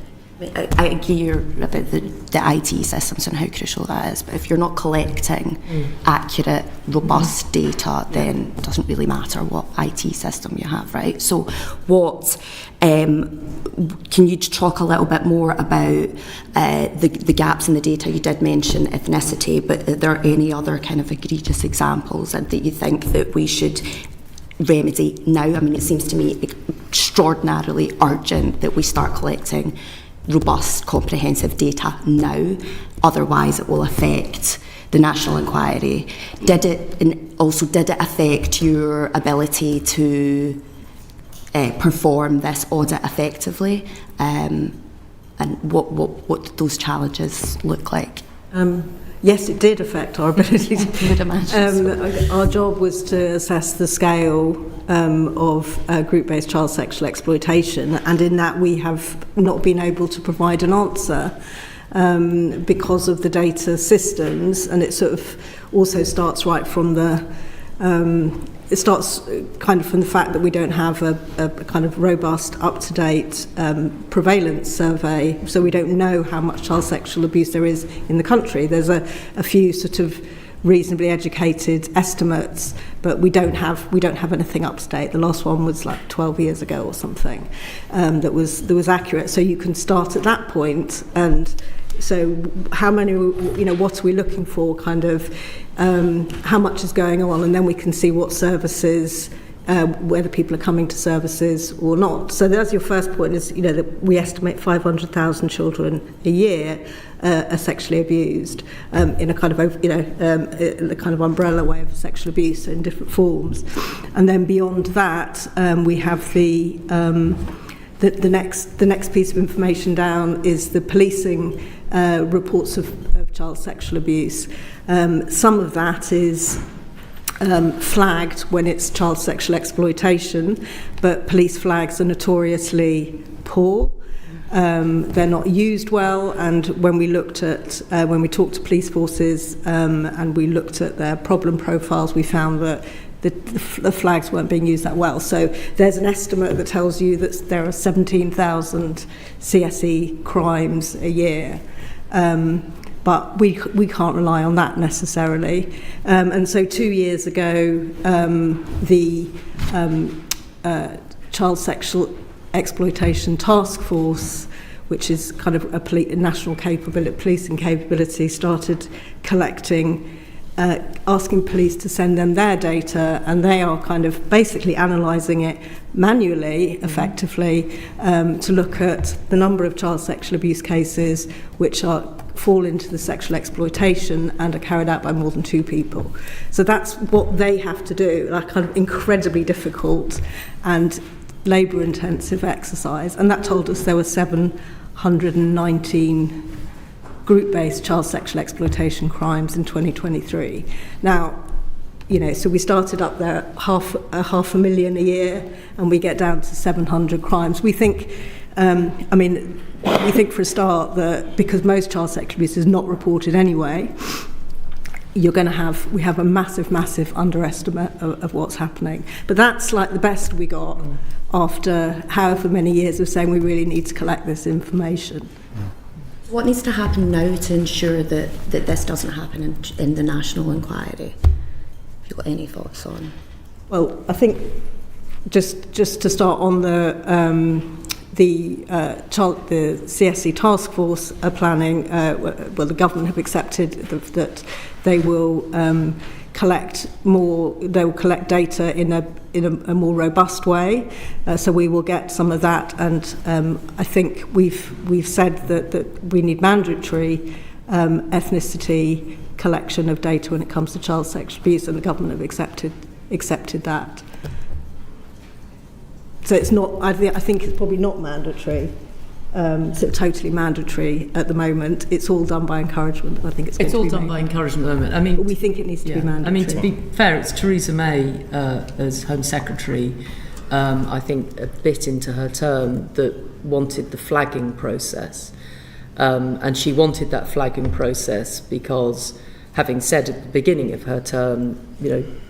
Speaker 6: I agree about the IT systems and how crucial that is, but if you're not collecting accurate, robust data, then it doesn't really matter what IT system you have, right? So can you talk a little bit more about the gaps in the data? You did mention ethnicity, but are there any other kind of egregious examples that you think that we should remedy now? I mean, it seems to me extraordinarily urgent that we start collecting robust, comprehensive data now, otherwise it will affect the national inquiry. Did it affect your ability to perform this audit effectively? And what did those challenges look like?
Speaker 5: Yes, it did affect our ability to...
Speaker 6: would imagine.
Speaker 5: Our job was to assess the scale of group-based child sexual exploitation, and in that we have not been able to provide an answer because of the data systems, and it sort of also starts right from it starts kind of from the fact that we don't have a kind of robust, up-to-date prevalence survey, so we don't know how much child sexual abuse there is in the country. There's a few sort of reasonably educated estimates, but we don't have anything up to date. The last one was like 12 years ago or something that was accurate. So you can start at that point, and so how many, what are we looking for, kind of how much is going on, and then we can see what services, whether people are coming to services or not. So that's your first point, is that we estimate 500,000 children a year are sexually abused in a kind of a kind of umbrella way of sexual abuse in different forms. And then beyond that, we have the next piece of information down is the policing reports of child sexual abuse. Some of that is flagged when it's child sexual exploitation, but police flags are notoriously poor. They're not used well, and when we talked to police forces and we looked at their problem profiles, we found that the flags weren't being used that well. So there's an estimate that tells you that there are 17,000 CSE crimes a year. But we can't rely on that necessarily. And so 2 years ago, the Child Sexual Exploitation Task Force, which is kind of a national policing capability, started collecting, asking police to send them their data, and they are kind of basically analysing it manually, effectively, to look at the number of child sexual abuse cases which fall into the sexual exploitation and are carried out by more than 2 people. So that's what they have to do, like kind of incredibly difficult and labour-intensive exercise. And that told us there were 719 group-based child sexual exploitation crimes in 2023. Now, so we started up there at half a million a year, and we get down to 700 crimes. We think, we think for a start that because most child sexual abuse is not reported anyway, we have a massive underestimate of what's happening. But that's like the best we got after however many years of saying we really need to collect this information.
Speaker 6: What needs to happen now to ensure that this doesn't happen in the national inquiry? Have you got any thoughts on?
Speaker 5: Well, I think just to start on the CSE task force planning, the government have accepted that they will collect data in a more robust way, so we will get some of that, and I think we've said that we need mandatory ethnicity collection of data when it comes to child sexual abuse, and the government have accepted that. So it's not. I think it's probably not mandatory. Totally mandatory at the moment. It's all done by encouragement. I think it's all done
Speaker 1: by encouragement at the moment.
Speaker 5: But we think it needs to be mandatory.
Speaker 1: To be fair, it's Theresa May as Home Secretary, I think a bit into her term, that wanted the flagging process. And she wanted that flagging process because, having said at the beginning of her term,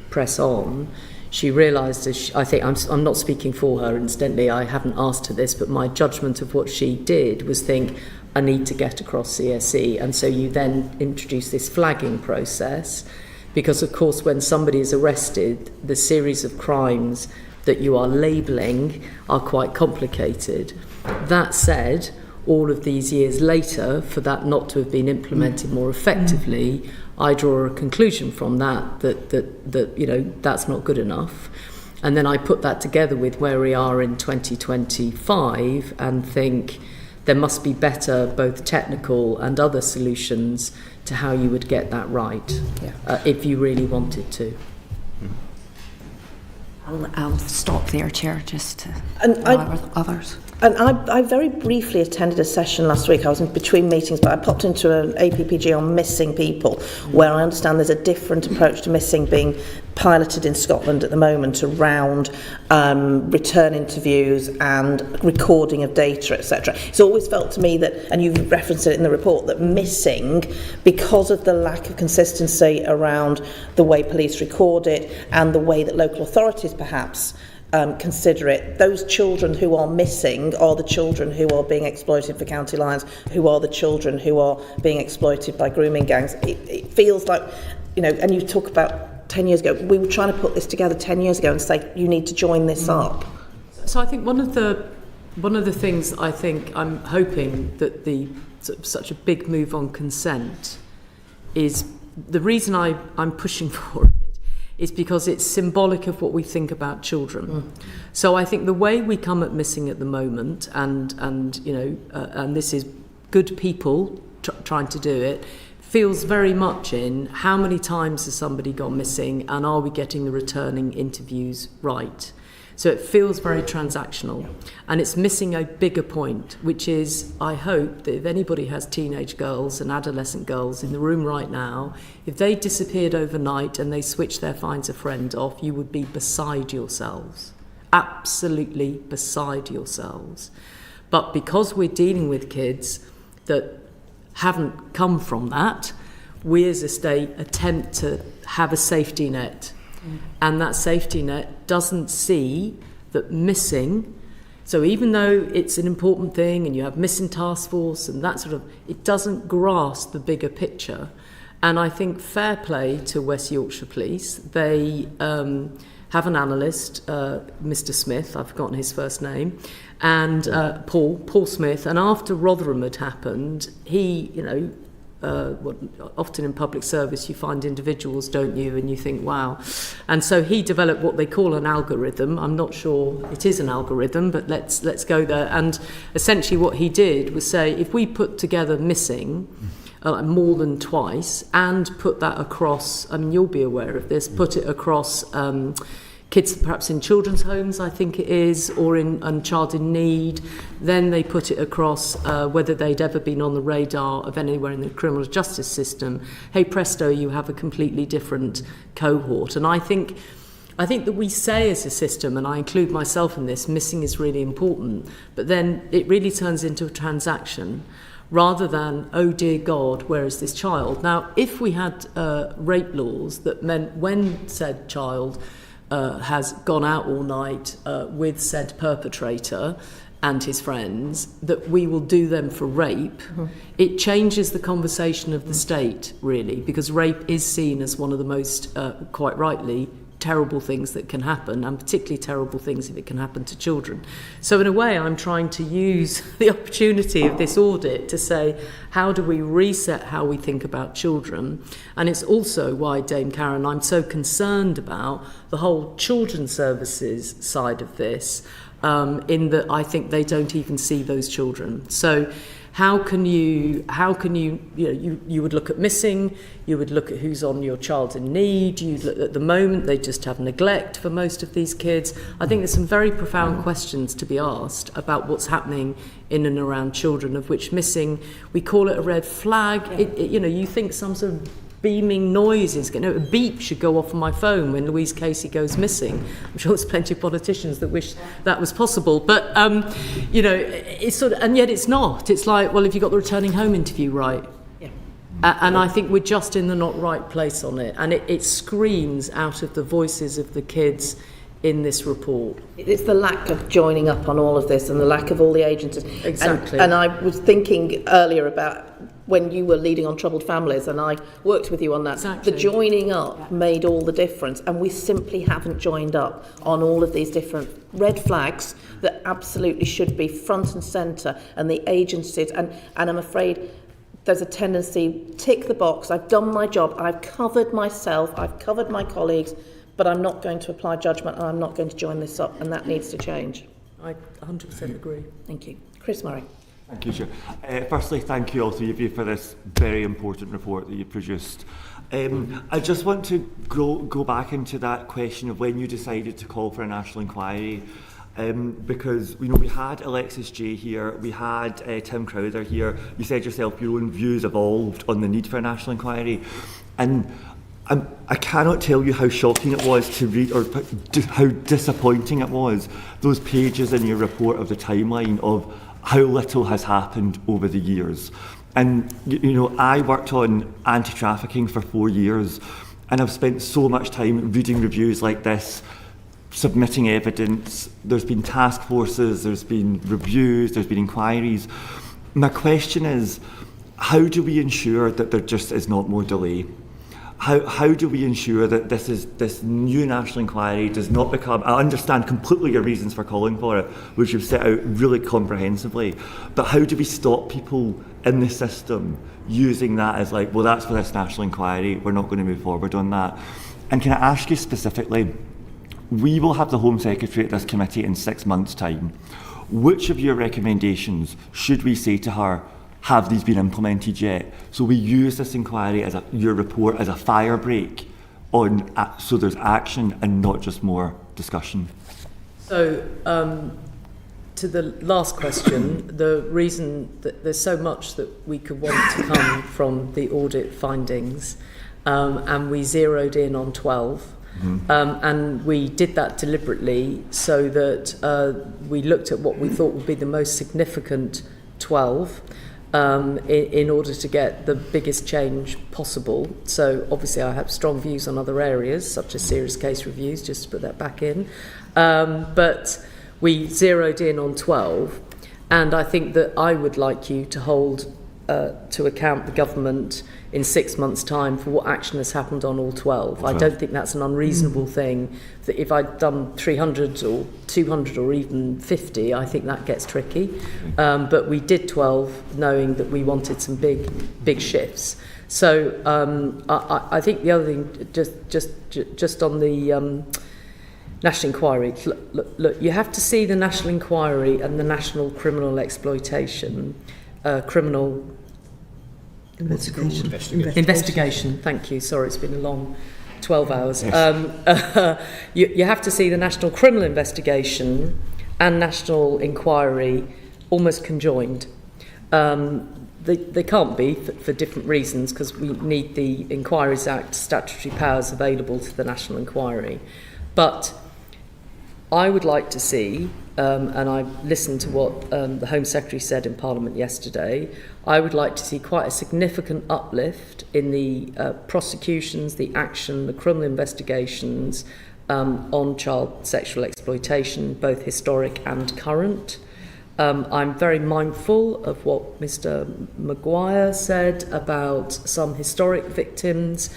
Speaker 1: press on, she realised, I think, I'm not speaking for her, incidentally, I haven't asked her this, but my judgment of what she did was think, I need to get across CSE. And so you then introduce this flagging process, because, of course, when somebody is arrested, the series of crimes that you are labelling are quite complicated. That said, all of these years later, for that not to have been implemented more effectively, I draw a conclusion from that that's not good enough. And then I put that together with where we are in 2025 and think there must be better, both technical and other solutions to how you would get that right, if you really wanted to.
Speaker 6: I'll stop there, Chair, just to allow others.
Speaker 2: And I very briefly attended a session last week. I was in between meetings, but I popped into an APPG on missing people, where I understand there's a different approach to missing being piloted in Scotland at the moment around return interviews and recording of data, etc. It's always felt to me that, and you've referenced it in the report, that missing, because of the lack of consistency around the way police record it and the way that local authorities perhaps consider it, those children who are missing are the children who are being exploited for county lines, who are the children who are being exploited by grooming gangs. It feels like, and you talk about 10 years ago, we were trying to put this together 10 years ago and say, you need to join this up.
Speaker 1: So I think one of the things I think I'm hoping that such a big move on consent is, the reason I'm pushing for it is because it's symbolic of what we think about children. So I think the way we come at missing at the moment, and this is good people trying to do it, feels very much in how many times has somebody gone missing, and are we getting the returning interviews right? So it feels very transactional, and it's missing a bigger point, which is, I hope that if anybody has teenage girls and adolescent girls in the room right now, if they disappeared overnight and they switched their finds a friend off, you would be beside yourselves, absolutely beside yourselves. But because we're dealing with kids that haven't come from that, we as a state attempt to have a safety net. And that safety net doesn't see that missing. So even though it's an important thing and you have missing task force and that sort of, it doesn't grasp the bigger picture. And I think fair play to West Yorkshire Police. They have an analyst, Mr. Smith, I've forgotten his first name, and Paul Smith. And after Rotherham had happened, he, often in public service you find individuals, don't you, and you think, wow. And so he developed what they call an algorithm. I'm not sure it is an algorithm, but let's go there. And essentially what he did was say, if we put together missing more than twice and put that across, I mean, you'll be aware of this, put it across kids perhaps in children's homes, I think it is, or in child in need. Then they put it across whether they'd ever been on the radar of anywhere in the criminal justice system. Hey presto, you have a completely different cohort. And I think that we say as a system, and I include myself in this, missing is really important, but then it really turns into a transaction rather than, oh dear God, where is this child? Now, if we had rape laws that meant when said child has gone out all night with said perpetrator and his friends, that we will do them for rape, it changes the conversation of the state, really, because rape is seen as one of the most, quite rightly, terrible things that can happen, and particularly terrible things if it can happen to children. So in a way, I'm trying to use the opportunity of this audit to say, how do we reset how we think about children? And it's also why, Dame Karen, I'm so concerned about the whole children's services side of this, in that I think they don't even see those children. So how can you you would look at missing, you would look at who's on your child in need, you'd look at the moment they just have neglect for most of these kids. I think there's some very profound questions to be asked about what's happening in and around children, of which missing, we call it a red flag. You think some sort of beaming noises, a beep should go off on my phone when Louise Casey goes missing. I'm sure there's plenty of politicians that wish that was possible, but it's sort of, and yet it's not. It's like, well, have you got the returning home interview right? Yeah. And I think we're just in the not right place on it, and it screams out of the voices of the kids in this report.
Speaker 2: It's the lack of joining up on all of this and the lack of all the agencies.
Speaker 1: Exactly.
Speaker 2: And I was thinking earlier about when you were leading on troubled families, and I worked with you on that.
Speaker 1: Exactly.
Speaker 2: The joining up made all the difference, and we simply haven't joined up on all of these different red flags that absolutely should be front and centre, and the agencies, and I'm afraid there's a tendency, tick the box, I've done my job, I've covered myself, I've covered my colleagues, but I'm not going to apply judgment and I'm not going to join this up, and that needs to change.
Speaker 1: I 100% agree.
Speaker 2: Thank you. Chris Murray.
Speaker 8: Thank you, Chair. Firstly, thank you all three of you for this very important report that you produced. I just want to go back into that question of when you decided to call for a national inquiry, because we had Alexis J here, we had Tim Crowther here. You said yourself your own views evolved on the need for a national inquiry, and I cannot tell you how shocking it was to read, or how disappointing it was, those pages in your report of the timeline of how little has happened over the years. And I worked on anti-trafficking for 4 years, and I've spent so much time reading reviews like this, submitting evidence. There's been task forces, there's been reviews, there's been inquiries. My question is, how do we ensure that there just is not more delay? How do we ensure that this new national inquiry does not become... I understand completely your reasons for calling for it, which you've set out really comprehensively, but how do we stop people in the system using that as like, well, that's for this national inquiry, we're not going to move forward on that? And can I ask you specifically, we will have the Home Secretary at this committee in 6 months' time. Which of your recommendations should we say to her, have these been implemented yet? So we use this inquiry, your report, as a fire break so there's action and not just more discussion.
Speaker 1: So, to the last question, the reason that there's so much that we could want to come from the audit findings, and we zeroed in on 12, and we did that deliberately so that we looked at what we thought would be the most significant 12. in order to get the biggest change possible. So obviously I have strong views on other areas, such as serious case reviews, just to put that back in. But we zeroed in on 12, and I think that I would like you to hold to account the government in 6 months' time for what action has happened on all 12. I don't think that's an unreasonable thing. That if I'd done 300 or 200 or even 50, I think that gets tricky. But we did 12 knowing that we wanted some big shifts. So I think the other thing, just on the National Inquiry, look, you have to see the National Inquiry and the National Criminal Exploitation, Criminal Investigation. Thank you. Sorry, it's been a long 12 hours. Yes. You have to see the National Criminal Investigation and National Inquiry almost conjoined. They can't be for different reasons, because we need the Inquiries Act statutory powers available to the National Inquiry. But I would like to see, and I listened to what the Home Secretary said in Parliament yesterday, I would like to see quite a significant uplift in the prosecutions, the action, the criminal investigations on child sexual exploitation, both historic and current. I'm very mindful of what Mr. Maguire said about some historic victims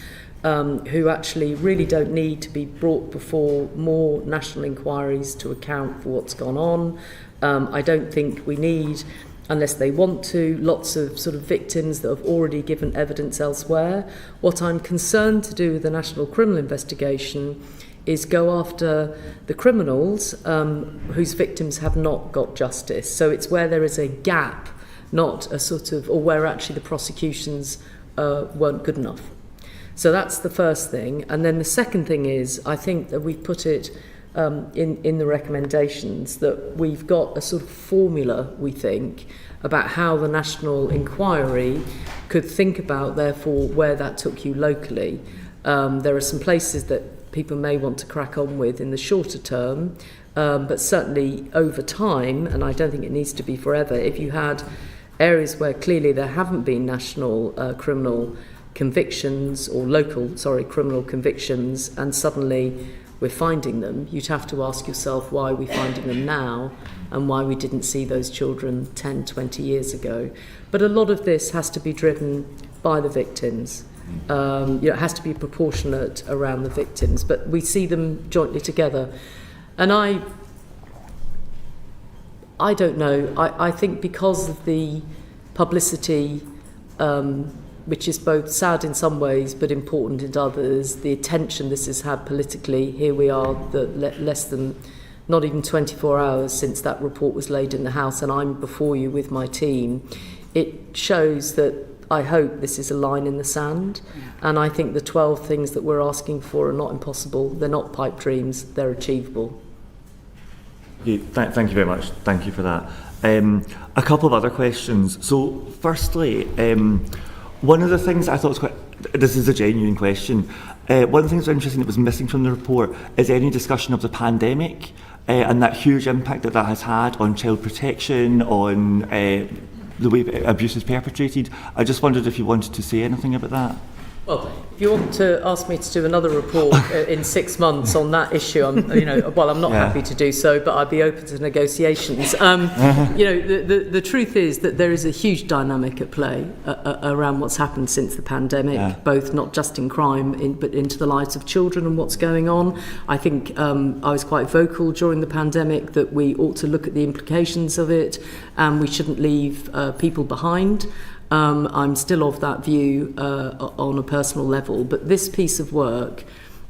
Speaker 1: who actually really don't need to be brought before more national inquiries to account for what's gone on. I don't think we need, unless they want to, lots of sort of victims that have already given evidence elsewhere. What I'm concerned to do with the National Criminal Investigation is go after the criminals whose victims have not got justice. So it's where there is a gap, not a sort of, or where actually the prosecutions weren't good enough. So that's the first thing. And then the second thing is, I think that we've put it in the recommendations, that we've got a sort of formula, we think, about how the National Inquiry could think about, therefore, where that took you locally. There are some places that people may want to crack on with in the shorter term, but certainly over time, and I don't think it needs to be forever, if you had areas where clearly there haven't been national criminal convictions or criminal convictions, and suddenly we're finding them, you'd have to ask yourself why we're finding them now and why we didn't see those children 10, 20 years ago. But a lot of this has to be driven by the victims. It has to be proportionate around the victims, but we see them jointly together. And I don't know, I think because of the publicity, which is both sad in some ways but important in others, the attention this has had politically. Here we are, less than, not even 24 hours since that report was laid in the House, and I'm before you with my team. It shows that I hope this is a line in the sand, and I think the 12 things that we're asking for are not impossible. They're not pipe dreams, they're achievable.
Speaker 8: Okay, thank you very much. Thank you for that. A couple of other questions. So firstly, one of the things I thought was this is a genuine question, one of the things that was interesting that was missing from the report is any discussion of the pandemic and that huge impact that has had on child protection, on the way abuse is perpetrated. I just wondered if you wanted to say anything about that.
Speaker 1: Well, if you want to ask me to do another report in 6 months on that issue, I'm not happy to do so, but I'd be open to negotiations. The truth is that there is a huge dynamic at play around what's happened since the pandemic, both not just in crime, but into the lives of children and what's going on. I think I was quite vocal during the pandemic that we ought to look at the implications of it, and we shouldn't leave people behind. I'm still of that view on a personal level, but this piece of work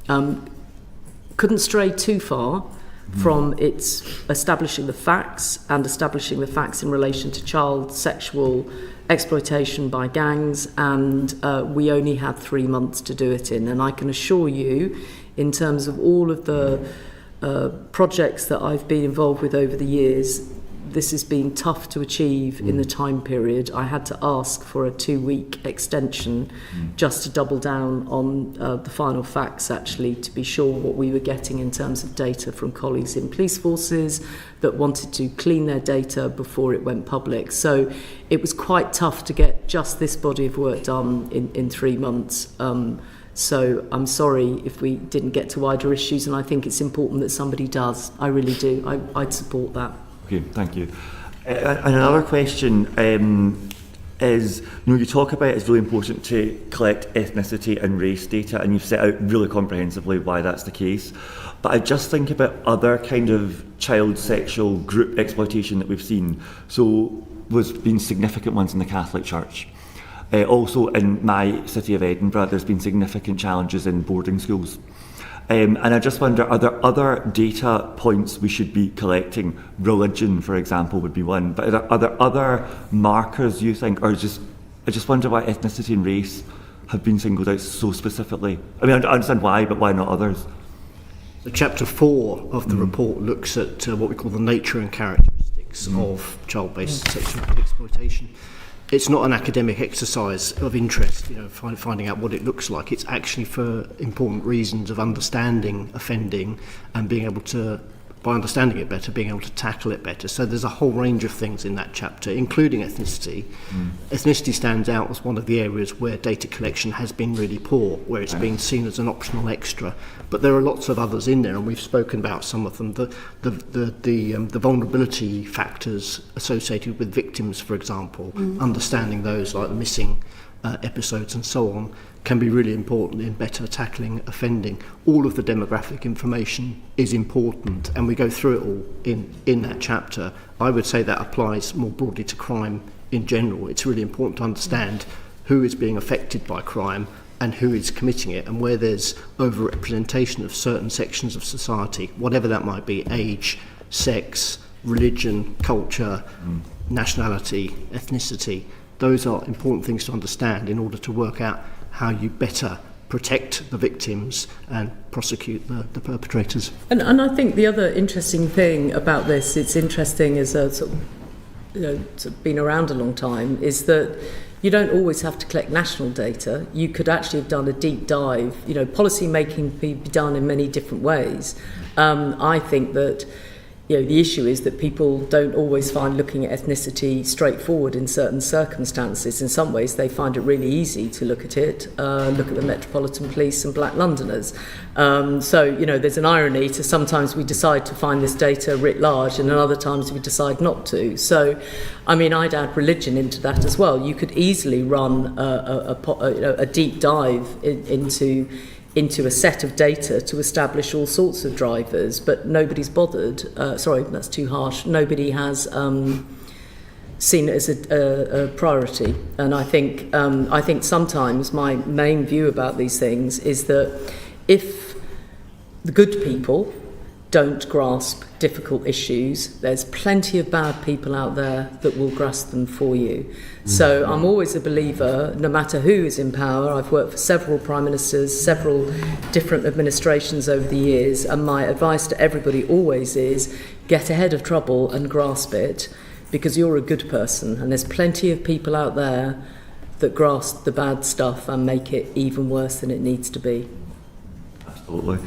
Speaker 1: couldn't stray too far from its establishing the facts in relation to child sexual exploitation by gangs, and we only had 3 months to do it in. And I can assure you, in terms of all of the projects that I've been involved with over the years, this has been tough to achieve in the time period. I had to ask for a 2-week extension just to double down on the final facts, actually, to be sure what we were getting in terms of data from colleagues in police forces that wanted to clean their data before it went public. So it was quite tough to get just this body of work done in 3 months. So I'm sorry if we didn't get to wider issues, and I think it's important that somebody does. I really do. I'd support that.
Speaker 8: Okay, thank you. And another question is, you talk about it's really important to collect ethnicity and race data, and you've set out really comprehensively why that's the case. But I just think about other kind of child sexual group exploitation that we've seen. So there's been significant ones in the Catholic Church. Also in my city of Edinburgh, there's been significant challenges in boarding schools. And I just wonder, are there other data points we should be collecting? Religion, for example, would be one. But are there other markers, you think, or I just wonder why ethnicity and race have been singled out so specifically? I mean, I understand why, but why not others?
Speaker 7: So chapter 4 of the report looks at what we call the nature and characteristics of child-based sexual exploitation. It's not an academic exercise of interest, finding out what it looks like. It's actually for important reasons of understanding offending and being able to, by understanding it better, being able to tackle it better. So there's a whole range of things in that chapter, including ethnicity. Ethnicity stands out as one of the areas where data collection has been really poor, where it's been seen as an optional extra. But there are lots of others in there, and we've spoken about some of them. The vulnerability factors associated with victims, for example, understanding those, like the missing episodes and so on, can be really important in better tackling offending. All of the demographic information is important, and we go through it all in that chapter. I would say that applies more broadly to crime in general. It's really important to understand who is being affected by crime and who is committing it, and where there's overrepresentation of certain sections of society, whatever that might be: age, sex, religion, culture, nationality, ethnicity. Those are important things to understand in order to work out how you better protect the victims and prosecute the perpetrators.
Speaker 1: And I think the other interesting thing about this, it's interesting as a sort of been around a long time, is that you don't always have to collect national data. You could actually have done a deep dive. Policy making can be done in many different ways. I think that the issue is that people don't always find looking at ethnicity straightforward in certain circumstances. In some ways, they find it really easy to look at it, look at the Metropolitan Police and Black Londoners. So, there's an irony to sometimes we decide to find this data writ large, and then other times we decide not to. So, I'd add religion into that as well. You could easily run a deep dive into a set of data to establish all sorts of drivers, but nobody's bothered. Sorry, that's too harsh. Nobody has seen it as a priority. And I think sometimes my main view about these things is that if the good people don't grasp difficult issues, there's plenty of bad people out there that will grasp them for you. So I'm always a believer, no matter who is in power. I've worked for several prime ministers, several different administrations over the years, and my advice to everybody always is get ahead of trouble and grasp it, because you're a good person, and there's plenty of people out there that grasp the bad stuff and make it even worse than it needs to be.
Speaker 8: Absolutely.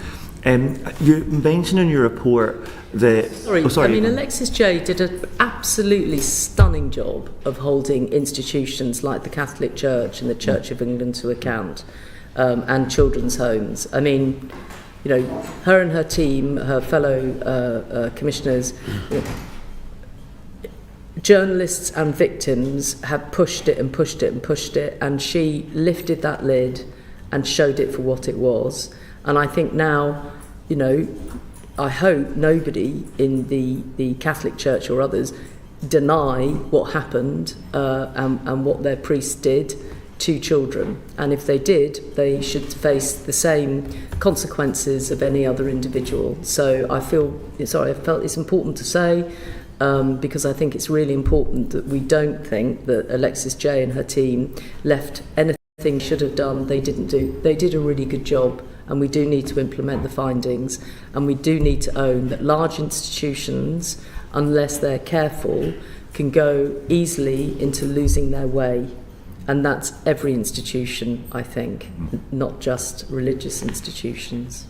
Speaker 8: You mentioned in your report that...
Speaker 1: Alexis Jay did an absolutely stunning job of holding institutions like the Catholic Church and the Church of England to account, and children's homes. Her and her team, her fellow commissioners, journalists and victims have pushed it and pushed it and pushed it, and she lifted that lid and showed it for what it was. And I think now, I hope nobody in the Catholic Church or others deny what happened and what their priest did to children. And if they did, they should face the same consequences of any other individual. So I felt it's important to say, because I think it's really important that we don't think that Alexis Jay and her team left anything should have done they didn't do. They did a really good job, and we do need to implement the findings, and we do need to own that large institutions, unless they're careful, can go easily into losing their way. And that's every institution, I think, not just religious institutions.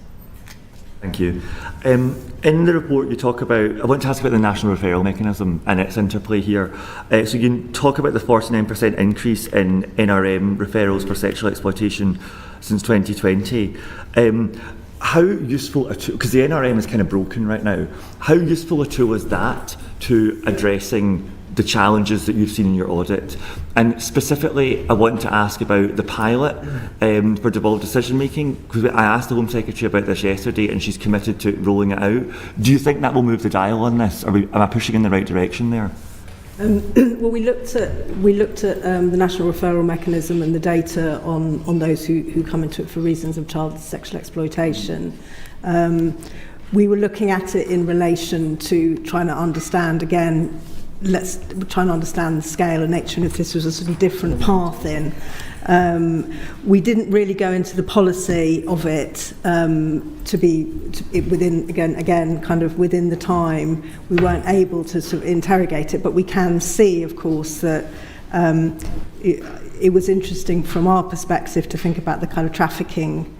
Speaker 8: Thank you. In the report you talk about, I want to ask about the national referral mechanism and its interplay here. So you can talk about the 49% increase in NRM referrals for sexual exploitation since 2020. How useful a tool, because the NRM is kind of broken right now, how useful a tool is that to addressing the challenges that you've seen in your audit? And specifically, I want to ask about the pilot for devolved decision making, because I asked the Home Secretary about this yesterday and she's committed to rolling it out. Do you think that will move the dial on this? Am I pushing in the right direction there?
Speaker 5: Well, we looked at the national referral mechanism and the data on those who come into it for reasons of child sexual exploitation. We were looking at it in relation to trying to understand, again, let's try and understand the scale and nature and if this was a sort of different path in. We didn't really go into the policy of it to be within, again, kind of within the time. We weren't able to sort of interrogate it, but we can see, of course, that it was interesting from our perspective to think about the kind of trafficking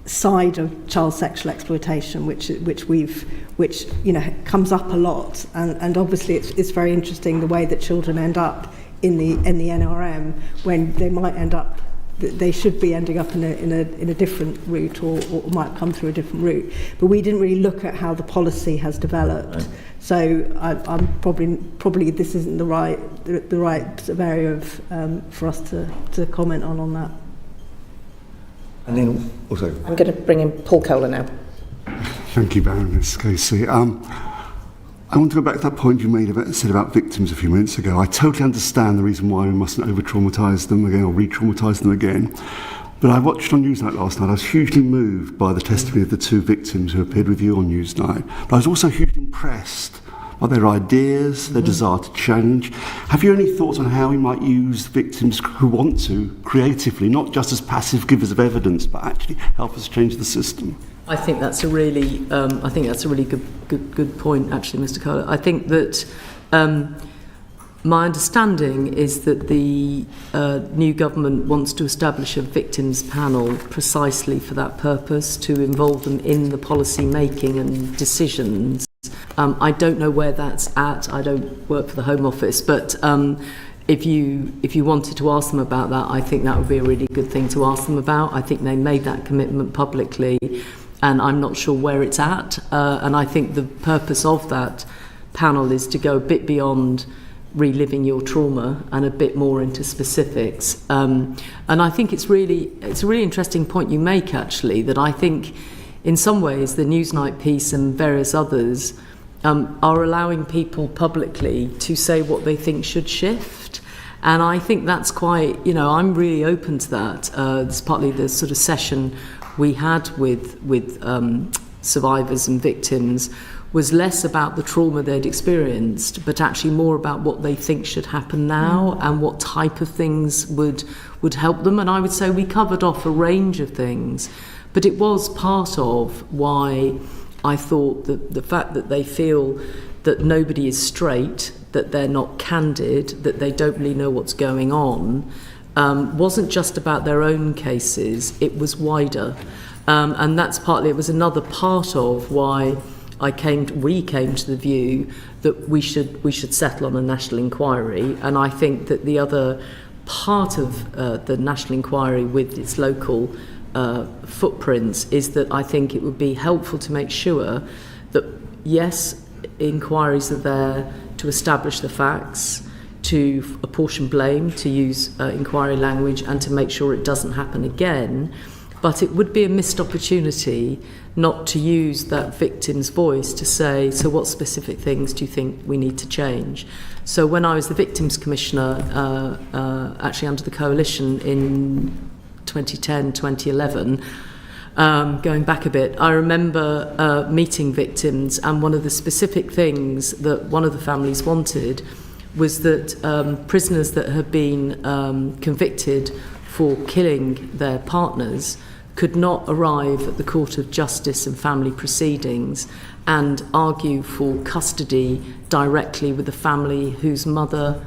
Speaker 5: side of child sexual exploitation, which you know comes up a lot, and obviously it's very interesting the way that children end up in the NRM when they might end up, they should be ending up in a different route or might come through a different route. But we didn't really look at how the policy has developed. Right. So I'm probably this isn't the right sort of area of for us to comment on that.
Speaker 8: And then, sorry.
Speaker 2: I'm going to bring in Paul Kohler now.
Speaker 9: Thank you, Baroness Casey. I want to go back to that point you said about victims a few minutes ago. I totally understand the reason why we mustn't over-traumatise them again or re-traumatise them again. But I watched on Newsnight last night. I was hugely moved by the testimony of the two victims who appeared with you on Newsnight. But I was also hugely impressed by their ideas, their desire to change. Have you any thoughts on how we might use victims who want to creatively, not just as passive givers of evidence, but actually help us change the system?
Speaker 1: I think that's a really, good point, actually, Mr. Kohler. I think that my understanding is that the new government wants to establish a victims panel precisely for that purpose, to involve them in the policy making and decisions. I don't know where that's at. I don't work for the Home Office, but if you wanted to ask them about that, I think that would be a really good thing to ask them about. I think they made that commitment publicly, and I'm not sure where it's at. And I think the purpose of that panel is to go a bit beyond reliving your trauma and a bit more into specifics. And I think it's a really interesting point you make, actually, that I think in some ways the Newsnight piece and various others are allowing people publicly to say what they think should shift. And I think that's quite, I'm really open to that. It's partly the sort of session we had with survivors and victims was less about the trauma they'd experienced, but actually more about what they think should happen now and what type of things would help them. And I would say we covered off a range of things, but it was part of why I thought that the fact that they feel that nobody is straight, that they're not candid, that they don't really know what's going on, wasn't just about their own cases, it was wider. And that's partly, it was another part of why we came to the view that we should settle on a national inquiry. And I think that the other part of the national inquiry with its local footprints is that I think it would be helpful to make sure that, yes, inquiries are there to establish the facts, to apportion blame, to use inquiry language, and to make sure it doesn't happen again. But it would be a missed opportunity not to use that victim's voice to say, so what specific things do you think we need to change? So when I was the Victims Commissioner, actually under the Coalition in 2010, 2011, going back a bit, I remember meeting victims, and one of the specific things that one of the families wanted was that prisoners that had been convicted for killing their partners could not arrive at the Court of Justice and Family Proceedings and argue for custody directly with the family whose mother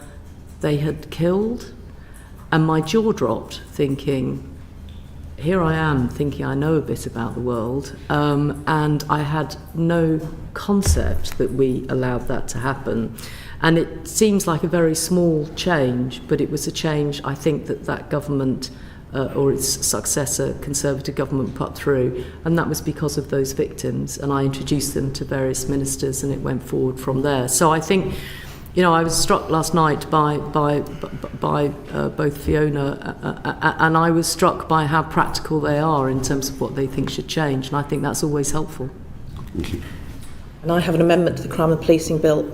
Speaker 1: they had killed. And my jaw dropped, thinking, here I am thinking I know a bit about the world, and I had no concept that we allowed that to happen. And it seems like a very small change, but it was a change I think that government or its successor, Conservative government, put through, and that was because of those victims, and I introduced them to various ministers and it went forward from there. So I think, you know, I was struck last night by both Fiona and I was struck by how practical they are in terms of what they think should change, and I think that's always helpful.
Speaker 9: Thank you.
Speaker 2: And I have an amendment to the Crime and Policing Bill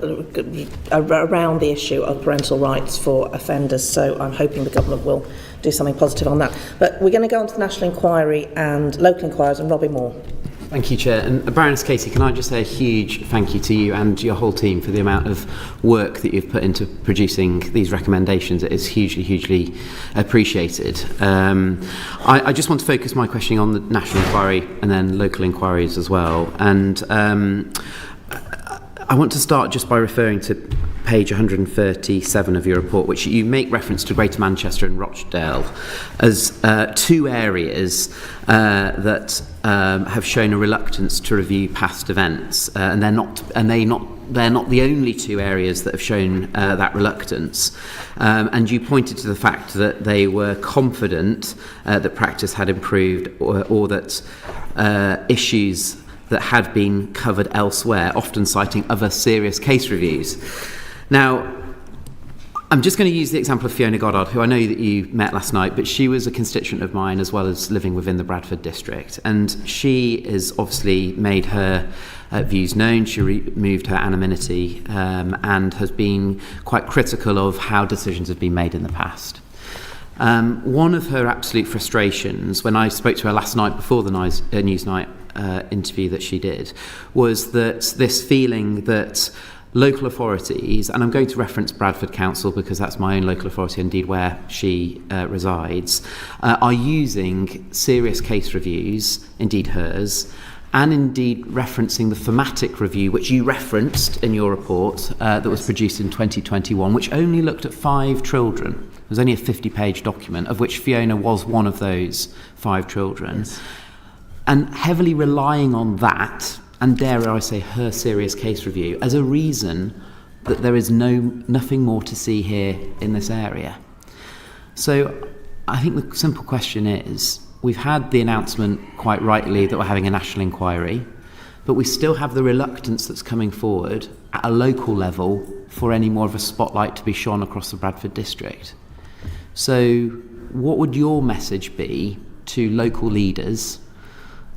Speaker 2: around the issue of parental rights for offenders, so I'm hoping the government will do something positive on that. But we're going to go on to the national inquiry and local inquiries, and Robbie Moore.
Speaker 10: Thank you, Chair. And Baroness Casey, can I just say a huge thank you to you and your whole team for the amount of work that you've put into producing these recommendations. It is hugely, hugely appreciated. I just want to focus my questioning on the national inquiry and then local inquiries as well. And I want to start just by referring to page 137 of your report, which you make reference to Greater Manchester and Rochdale as two areas that have shown a reluctance to review past events, and they're not the only two areas that have shown that reluctance. And you pointed to the fact that they were confident that practice had improved, or that issues that had been covered elsewhere, often citing other serious case reviews. Now, I'm just going to use the example of Fiona Goddard, who I know that you met last night, but she was a constituent of mine as well as living within the Bradford district. And she has obviously made her views known. She removed her anonymity and has been quite critical of how decisions have been made in the past. One of her absolute frustrations, when I spoke to her last night before the Newsnight interview that she did, was that this feeling that local authorities, and I'm going to reference Bradford Council because that's my own local authority, indeed where she resides, are using serious case reviews, indeed hers, and indeed referencing the thematic review which you referenced in your report that was produced in 2021, which only looked at 5 children. It was only a 50-page document, of which Fiona was one of those 5 children. Yes. And heavily relying on that, and dare I say her serious case review, as a reason that there is nothing more to see here in this area. So I think the simple question is, we've had the announcement quite rightly that we're having a national inquiry, but we still have the reluctance that's coming forward at a local level for any more of a spotlight to be shone across the Bradford district. So what would your message be to local leaders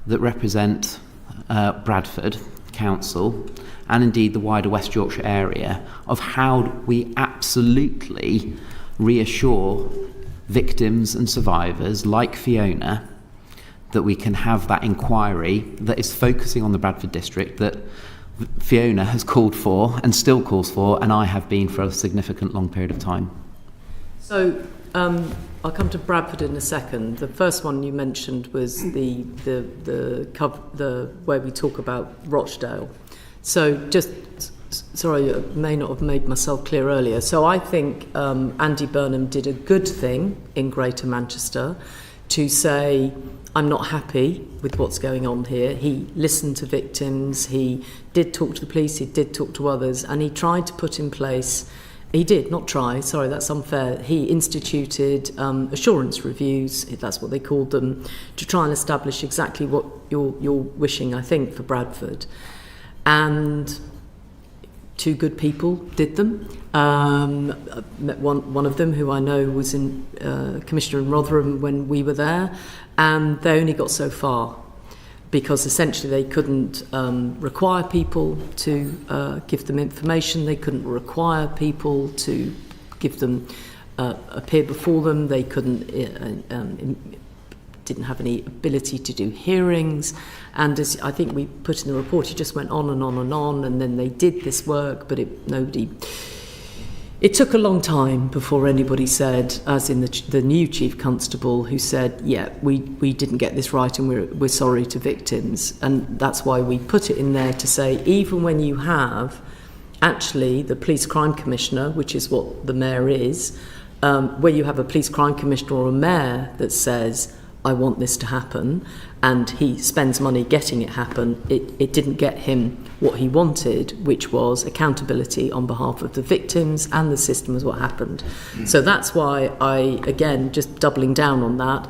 Speaker 10: that represent Bradford Council and indeed the wider West Yorkshire area of how we absolutely reassure victims and survivors like Fiona that we can have that inquiry that is focusing on the Bradford district that Fiona has called for and still calls for, and I have been for a significant long period of time?
Speaker 1: So I'll come to Bradford in a second. The first one you mentioned was the where we talk about Rochdale. So just sorry, I may not have made myself clear earlier. So I think Andy Burnham did a good thing in Greater Manchester to say, I'm not happy with what's going on here. He listened to victims, he did talk to the police, he did talk to others, and he tried to put in place, he did, not try, sorry, that's unfair, he instituted assurance reviews, that's what they called them, to try and establish exactly what you're wishing, I think, for Bradford. And 2 good people did them. I met one of them who I know was in Commissioner in Rotherham when we were there, and they only got so far because essentially they couldn't require people to give them information, they couldn't require people to give them appear before them, they couldn't didn't have any ability to do hearings, and as I think we put in the report, it just went on and on and on, and then they did this work, but nobody It took a long time before anybody said, as in the new Chief Constable, who said, yeah, we didn't get this right and we're sorry to victims. And that's why we put it in there to say, even when you have actually the Police Crime Commissioner, which is what the mayor is, where you have a Police Crime Commissioner or a mayor that says, I want this to happen, and he spends money getting it happen, it didn't get him what he wanted, which was accountability on behalf of the victims, and the system was what happened. So that's why I, again, just doubling down on that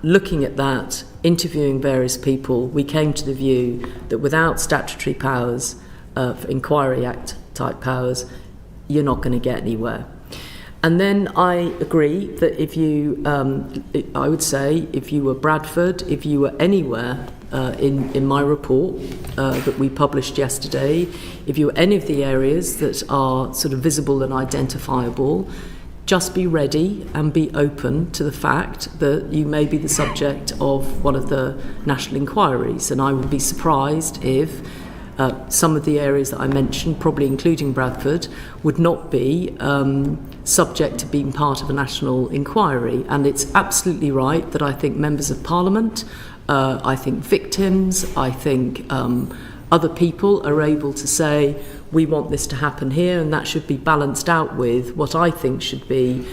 Speaker 1: looking at that, interviewing various people, we came to the view that without statutory powers, Inquiry Act type powers, you're not going to get anywhere. And then I agree that if you, I would say, if you were Bradford, if you were anywhere in my report that we published yesterday, if you were any of the areas that are sort of visible and identifiable, just be ready and be open to the fact that you may be the subject of one of the national inquiries. And I would be surprised if some of the areas that I mentioned, probably including Bradford, would not be subject to being part of a national inquiry. And it's absolutely right that I think members of Parliament, I think victims, I think other people are able to say, we want this to happen here, and that should be balanced out with what I think should be,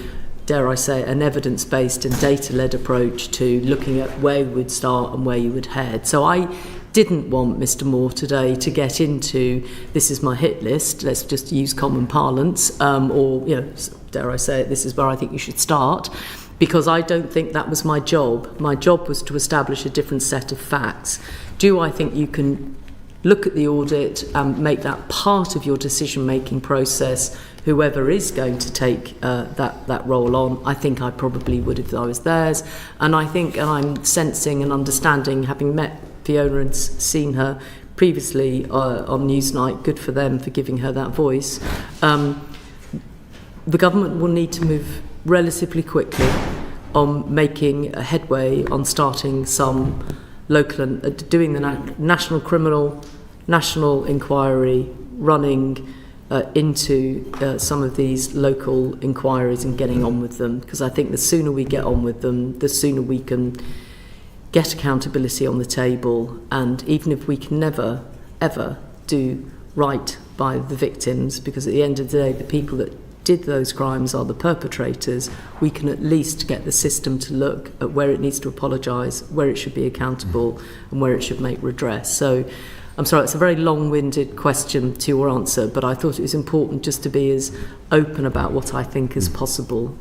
Speaker 1: dare I say, an evidence-based and data-led approach to looking at where you would start and where you would head. So I didn't want Mr. Moore today to get into, this is my hit list, let's just use common parlance, or, you know, dare I say it, this is where I think you should start, because I don't think that was my job. My job was to establish a different set of facts. Do I think you can look at the audit and make that part of your decision-making process, whoever is going to take that role on? I think I probably would if I was theirs. And I think, and I'm sensing and understanding, having met Fiona and seen her previously on Newsnight, good for them for giving her that voice, the government will need to move relatively quickly on making a headway on starting some local and doing the national inquiry, running into some of these local inquiries and getting on with them, because I think the sooner we get on with them, the sooner we can get accountability on the table. And even if we can never ever do right by the victims, because at the end of the day the people that did those crimes are the perpetrators, we can at least get the system to look at where it needs to apologise, where it should be accountable, and where it should make redress. So I'm sorry, it's a very long-winded question to your answer, but I thought it was important just to be as open about what I think is possible.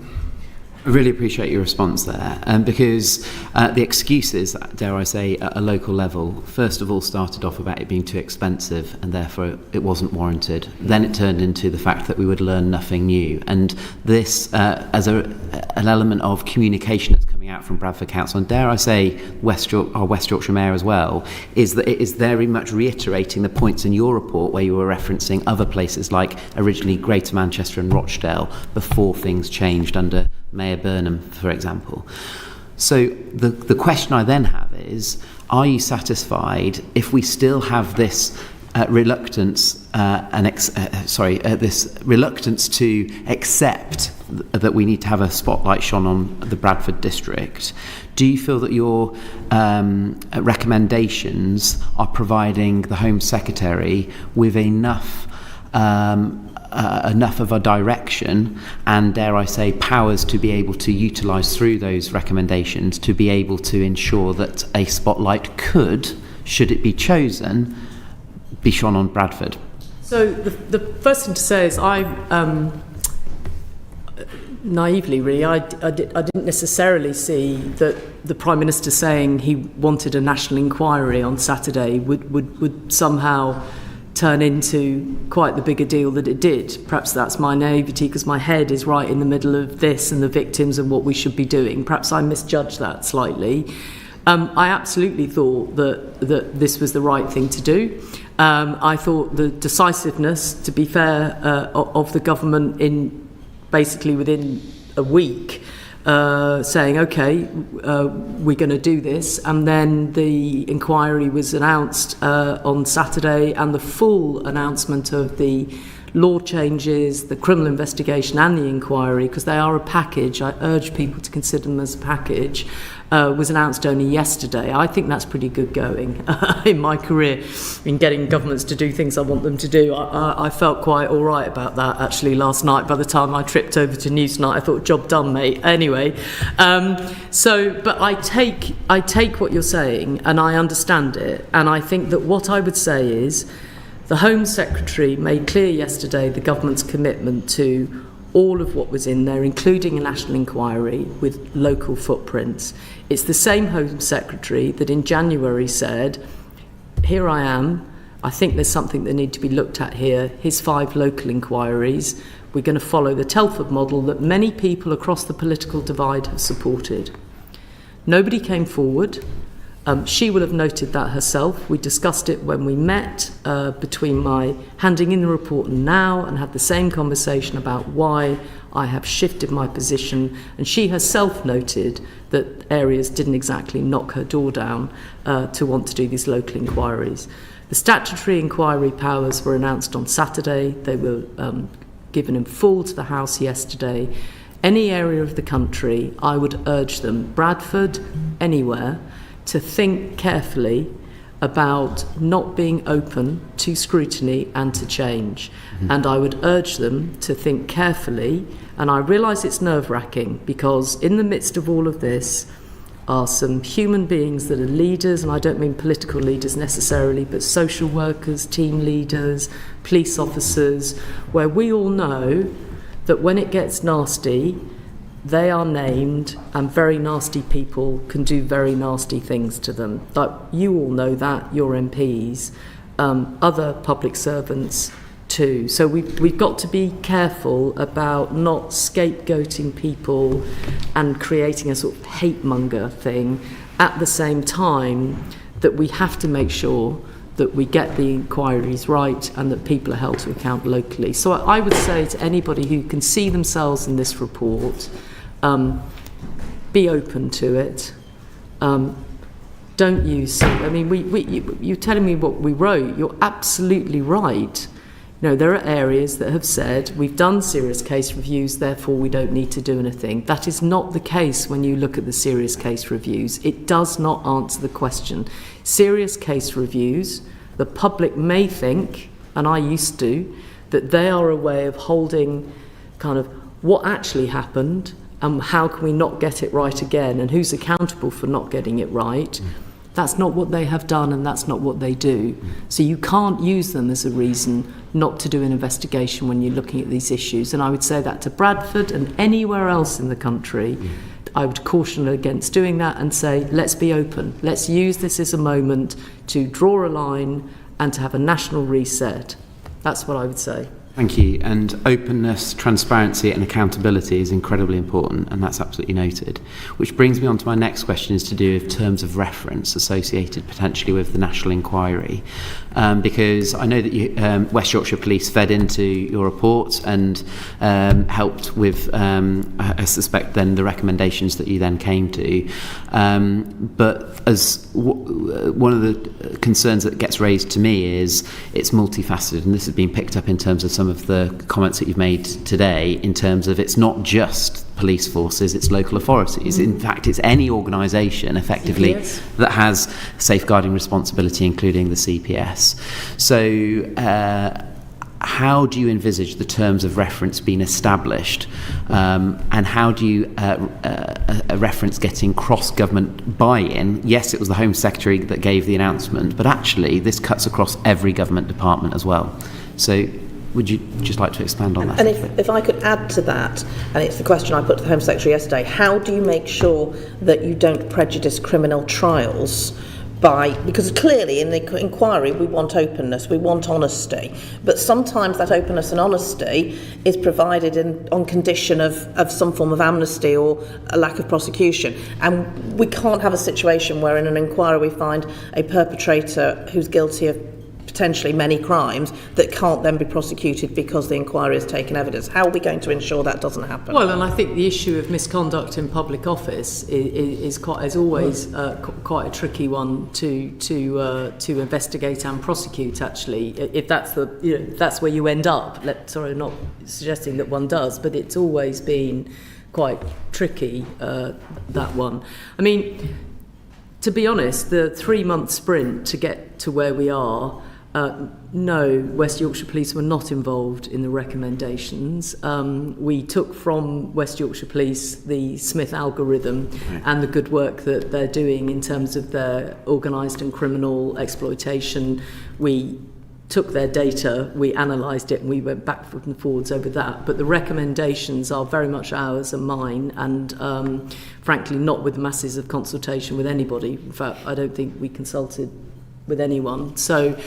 Speaker 10: I really appreciate your response there, because the excuses, dare I say, at a local level, first of all started off about it being too expensive and therefore it wasn't warranted. Then it turned into the fact that we would learn nothing new. And this, as an element of communication that's coming out from Bradford Council, and dare I say our West Yorkshire Mayor as well, is that it is very much reiterating the points in your report where you were referencing other places like originally Greater Manchester and Rochdale before things changed under Mayor Burnham, for example. So the question I then have is, are you satisfied if we still have this reluctance this reluctance to accept that we need to have a spotlight shone on the Bradford district? Do you feel that your recommendations are providing the Home Secretary with enough of a direction and, dare I say, powers to be able to utilise through those recommendations to be able to ensure that a spotlight could, should it be chosen, be shone on Bradford?
Speaker 1: So the first thing to say is I naively really I didn't necessarily see that the Prime Minister saying he wanted a national inquiry on Saturday would somehow turn into quite the bigger deal that it did. Perhaps that's my naivety, because my head is right in the middle of this and the victims and what we should be doing. Perhaps I misjudged that slightly. I absolutely thought that this was the right thing to do. I thought the decisiveness, to be fair, of the government in basically within a week, saying, OK, we're going to do this. And then the inquiry was announced on Saturday, and the full announcement of the law changes, the criminal investigation and the inquiry, because they are a package, I urge people to consider them as a package, was announced only yesterday. I think that's pretty good going in my career in getting governments to do things I want them to do. I felt quite all right about that actually last night. By the time I tripped over to Newsnight, I thought, job done, mate. Anyway, but I take what you're saying and I understand it, and I think that what I would say is the Home Secretary made clear yesterday the government's commitment to all of what was in there, including a national inquiry with local footprints. It's the same Home Secretary that in January said, here I am, I think there's something that needs to be looked at here. Here's 5 local inquiries. We're going to follow the Telford model that many people across the political divide have supported. Nobody came forward. She will have noted that herself. We discussed it when we met between my handing in the report and now, and had the same conversation about why I have shifted my position. And she herself noted that areas didn't exactly knock her door down to want to do these local inquiries. The statutory inquiry powers were announced on Saturday. They were given in full to the House yesterday. Any area of the country, I would urge them, Bradford, anywhere, to think carefully about not being open to scrutiny and to change. And I would urge them to think carefully, and I realise it's nerve-wracking because in the midst of all of this are some human beings that are leaders, and I don't mean political leaders necessarily, but social workers, team leaders, police officers, where we all know that when it gets nasty, they are named, and very nasty people can do very nasty things to them. Like, you all know that, your MPs, other public servants too. So we've got to be careful about not scapegoating people and creating a sort of hate monger thing at the same time that we have to make sure that we get the inquiries right and that people are held to account locally. So I would say to anybody who can see themselves in this report, be open to it. Don't use... I mean, you're telling me what we wrote. You're absolutely right. You know, there are areas that have said, we've done serious case reviews, therefore we don't need to do anything. That is not the case when you look at the serious case reviews. It does not answer the question. Serious case reviews, the public may think, and I used to, that they are a way of holding kind of what actually happened and how can we not get it right again and who's accountable for not getting it right. That's not what they have done, and that's not what they do. So you can't use them as a reason not to do an investigation when you're looking at these issues. And I would say that to Bradford and anywhere else in the country. I would caution against doing that and say, let's be open. Let's use this as a moment to draw a line and to have a national reset. That's what I would say.
Speaker 10: Thank you. And openness, transparency and accountability is incredibly important, and that's absolutely noted. Which brings me on to my next question, is to do with terms of reference associated potentially with the national inquiry. Because I know that you, West Yorkshire Police fed into your report and helped with, I suspect, then the recommendations that you then came to. But as one of the concerns that gets raised to me is it's multifaceted, and this has been picked up in terms of some of the comments that you've made today, in terms of it's not just police forces, it's local authorities. In fact, it's any organisation effectively that has safeguarding responsibility, including the CPS. So how do you envisage the terms of reference being established, and how do you a reference getting cross-government buy-in? Yes, it was the Home Secretary that gave the announcement, but actually this cuts across every government department as well. So would you just like to expand on that?
Speaker 2: And if I could add to that, and it's the question I put to the Home Secretary yesterday, how do you make sure that you don't prejudice criminal trials because clearly in the inquiry we want openness, we want honesty, but sometimes that openness and honesty is provided on condition of some form of amnesty or a lack of prosecution, and we can't have a situation where in an inquiry we find a perpetrator who's guilty of potentially many crimes that can't then be prosecuted because the inquiry has taken evidence. How are we going to ensure that doesn't happen?
Speaker 1: Well, and I think the issue of misconduct in public office is always quite a tricky one to investigate and prosecute. Actually, if that's that's where you end up. Not suggesting that one does, but it's always been quite tricky, that one. I mean, to be honest, the 3-month sprint to get to where we are, no, West Yorkshire Police were not involved in the recommendations. We took from West Yorkshire Police the Smith algorithm and the good work that they're doing in terms of their organised and criminal exploitation. We took their data, we analysed it, and we went backwards and forwards over that. But the recommendations are very much ours and mine, and frankly not with masses of consultation with anybody. In fact, I don't think we consulted with anyone. So,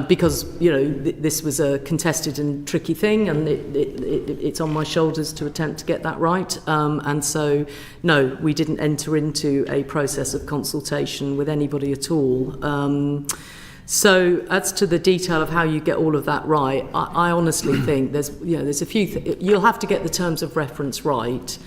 Speaker 1: because this was a contested and tricky thing, and it's on my shoulders to attempt to get that right. And so, no, we didn't enter into a process of consultation with anybody at all. So, as to the detail of how you get all of that right, I honestly think there's a few. You'll have to get the terms of reference right.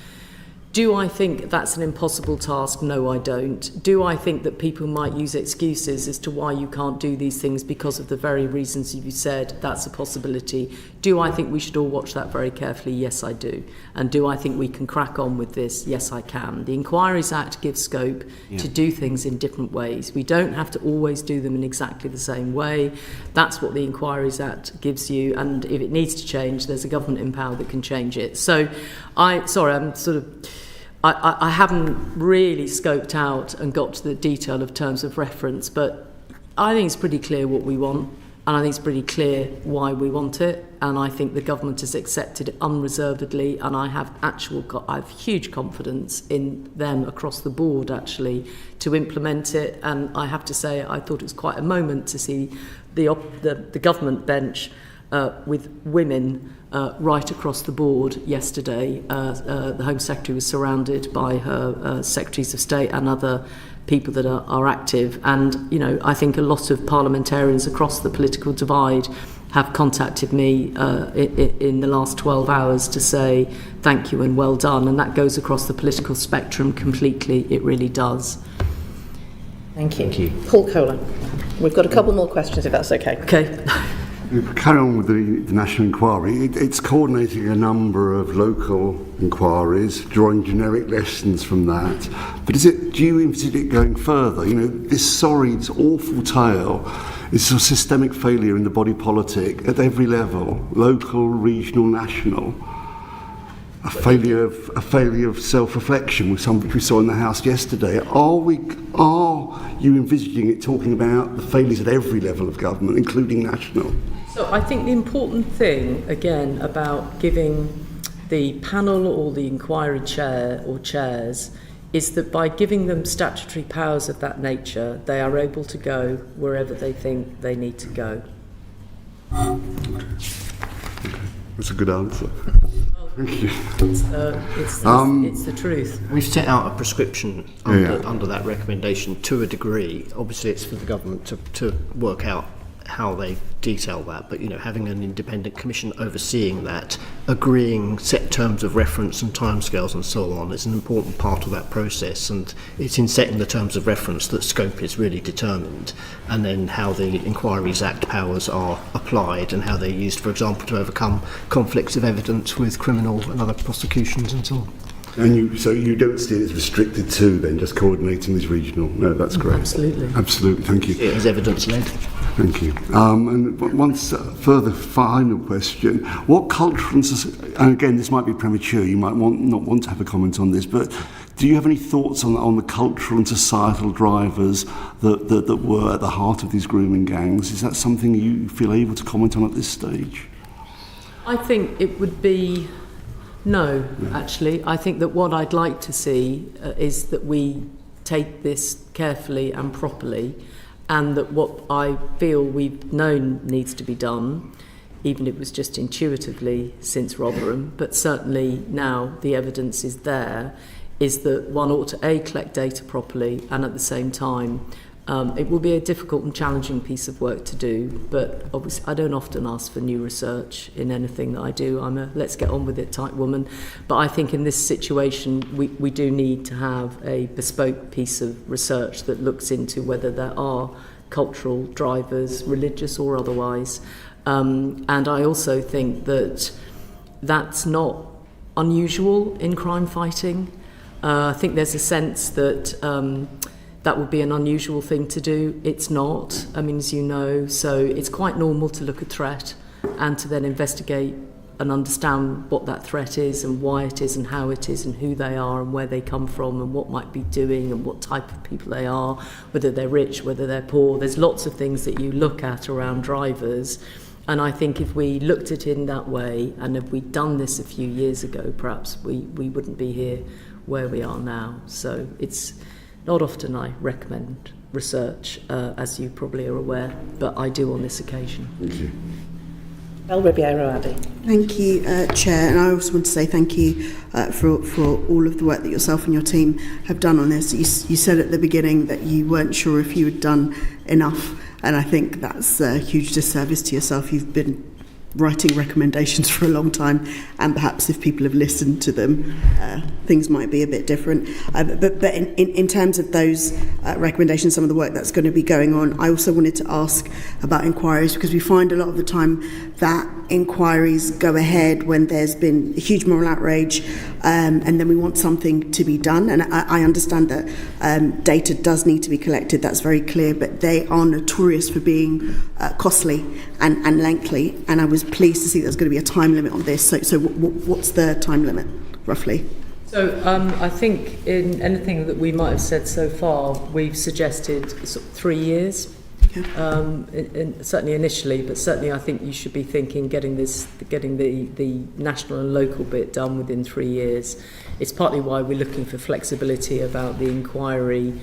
Speaker 1: Do I think that's an impossible task? No, I don't. Do I think that people might use excuses as to why you can't do these things because of the very reasons you said? That's a possibility. Do I think we should all watch that very carefully? Yes, I do. And do I think we can crack on with this? Yes, I can. The Inquiries Act gives scope to do things in different ways. We don't have to always do them in exactly the same way. That's what the Inquiries Act gives you. And if it needs to change, there's a government in power that can change it. So, I haven't really scoped out and got to the detail of terms of reference, but I think it's pretty clear what we want, and I think it's pretty clear why we want it, and I think the government has accepted it unreservedly, and I have huge confidence in them across the board, actually, to implement it. And I have to say, I thought it was quite a moment to see the government bench with women right across the board yesterday. The Home Secretary was surrounded by her Secretaries of State and other people that are active. And, I think a lot of parliamentarians across the political divide have contacted me in the last 12 hours to say thank you and well done. And that goes across the political spectrum completely. It really does.
Speaker 2: Thank you. Paul Kohler. We've got a couple more questions, if that's okay.
Speaker 1: Okay.
Speaker 9: Carry on with the national inquiry. It's coordinating a number of local inquiries, drawing generic lessons from that. But do you envisage it going further? This sorry, awful tale is a systemic failure in the body politic at every level, local, regional, national. A failure of self-reflection, with something we saw in the House yesterday. Are you envisaging it talking about the failures at every level of government, including national?
Speaker 1: So I think the important thing, again, about giving the panel or the inquiry chair or chairs is that by giving them statutory powers of that nature, they are able to go wherever they think they need to go.
Speaker 9: That's a good answer. Thank you.
Speaker 1: It's the truth.
Speaker 7: We've set out a prescription under that recommendation to a degree. Obviously, it's for the government to work out how they detail that, but having an independent commission overseeing that, agreeing set terms of reference and timescales and so on, is an important part of that process. And it's in setting the terms of reference that scope is really determined, and then how the Inquiries Act powers are applied and how they're used, for example, to overcome conflicts of evidence with criminal and other prosecutions and so on.
Speaker 9: And so you don't see it as restricted to then just coordinating these regional? No, that's great. Absolutely. Thank you.
Speaker 7: It is evidence-led.
Speaker 9: Thank you. And one further final question. What cultural and again, this might be premature, you might not want to have a comment on this, but do you have any thoughts on the cultural and societal drivers that were at the heart of these grooming gangs? Is that something you feel able to comment on at this stage?
Speaker 1: I think it would be no, actually. I think that what I'd like to see is that we take this carefully and properly, and that what I feel we've known needs to be done, even if it was just intuitively since Rotherham, but certainly now the evidence is there, is that one ought to collect data properly and at the same time It will be a difficult and challenging piece of work to do, but obviously I don't often ask for new research in anything that I do. I'm a let's get on with it type woman. But I think in this situation, we do need to have a bespoke piece of research that looks into whether there are cultural drivers, religious or otherwise. And I also think that that's not unusual in crime fighting. I think there's a sense that that would be an unusual thing to do. It's not, I mean, as you know, so it's quite normal to look at threat and to then investigate and understand what that threat is and why it is and how it is and who they are and where they come from and what might be doing and what type of people they are, whether they're rich, whether they're poor. There's lots of things that you look at around drivers. And I think if we looked at it in that way, and if we'd done this a few years ago, perhaps we wouldn't be here where we are now. So it's not often I recommend research, as you probably are aware, but I do on this occasion.
Speaker 9: Thank you.
Speaker 2: El Ribeiro Addy.
Speaker 11: Thank you, Chair, and I also want to say thank you for all of the work that yourself and your team have done on this. You said at the beginning that you weren't sure if you had done enough, and I think that's a huge disservice to yourself. You've been writing recommendations for a long time, and perhaps if people have listened to them, things might be a bit different. But in terms of those recommendations, some of the work that's going to be going on, I also wanted to ask about inquiries, because we find a lot of the time that inquiries go ahead when there's been a huge moral outrage, and then we want something to be done. And I understand that data does need to be collected, that's very clear, but they are notorious for being costly and lengthy, and I was pleased to see there's going to be a time limit on this. So what's the time limit, roughly?
Speaker 1: So I think in anything that we might have said so far, we've suggested sort of 3 years. Okay. Certainly initially, but certainly I think you should be thinking getting the national and local bit done within 3 years. It's partly why we're looking for flexibility about the inquiry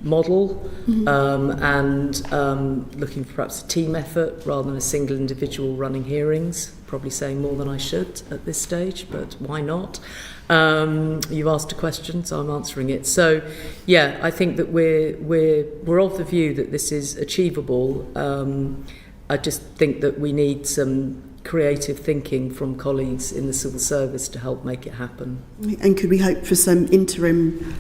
Speaker 1: model, and looking for perhaps a team effort rather than a single individual running hearings. Probably saying more than I should at this stage, but why not? You've asked a question, so I'm answering it. So, yeah, I think that we're of the view that this is achievable. I just think that we need some creative thinking from colleagues in the civil service to help make it happen.
Speaker 11: And could we hope for some interim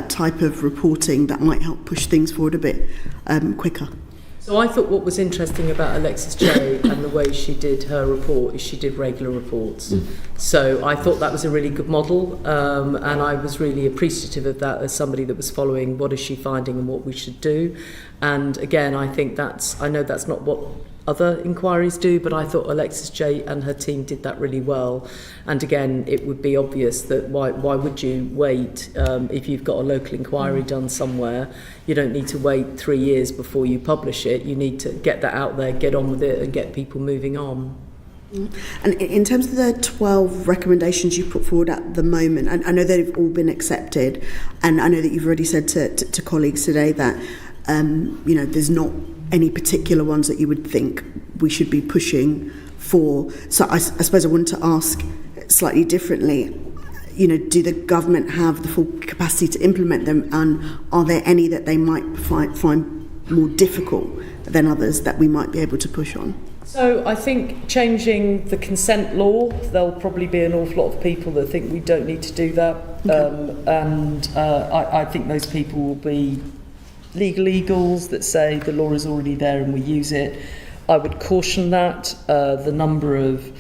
Speaker 11: type of reporting that might help push things forward a bit quicker?
Speaker 1: So I thought what was interesting about Alexis J and the way she did her report is she did regular reports. So I thought that was a really good model, and I was really appreciative of that as somebody that was following what is she finding and what we should do. And again, I think I know that's not what other inquiries do, but I thought Alexis J and her team did that really well. And again, it would be obvious that why would you wait if you've got a local inquiry done somewhere? You don't need to wait 3 years before you publish it. You need to get that out there, get on with it, and get people moving on.
Speaker 11: And in terms of the 12 recommendations you put forward at the moment, and I know they've all been accepted, and I know that you've already said to colleagues today that there's not any particular ones that you would think we should be pushing for. So I suppose I wanted to ask slightly differently, do the government have the full capacity to implement them, and are there any that they might find more difficult than others that we might be able to push on?
Speaker 1: So I think changing the consent law, there'll probably be an awful lot of people that think we don't need to do that. Okay. I think those people will be legal eagles that say the law is already there and we use it. I would caution that. The number of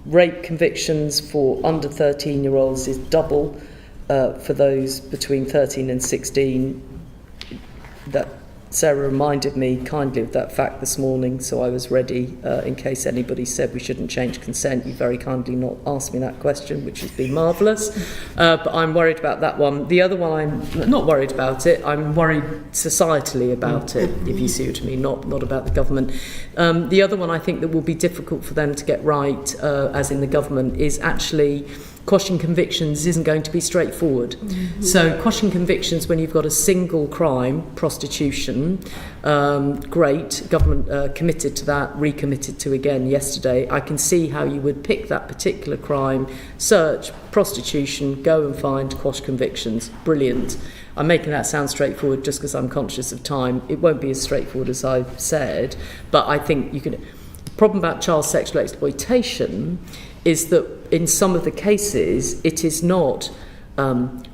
Speaker 1: rape convictions for under 13-year-olds is double for those between 13 and 16. That Sarah reminded me kindly of that fact this morning, so I was ready in case anybody said we shouldn't change consent. You very kindly not asked me that question, which has been marvellous. But I'm worried about that one. The other one, I'm not worried about it. I'm worried societally about it, if you see what I mean, not about the government. The other one I think that will be difficult for them to get right, as in the government, is actually quashing convictions isn't going to be straightforward. So quashing convictions when you've got a single crime, prostitution, great, government committed to that, recommitted to again yesterday. I can see how you would pick that particular crime, search, prostitution, go and find quash convictions. Brilliant. I'm making that sound straightforward just because I'm conscious of time. It won't be as straightforward as I've said, but I think you can... The problem about child sexual exploitation is that in some of the cases, it is not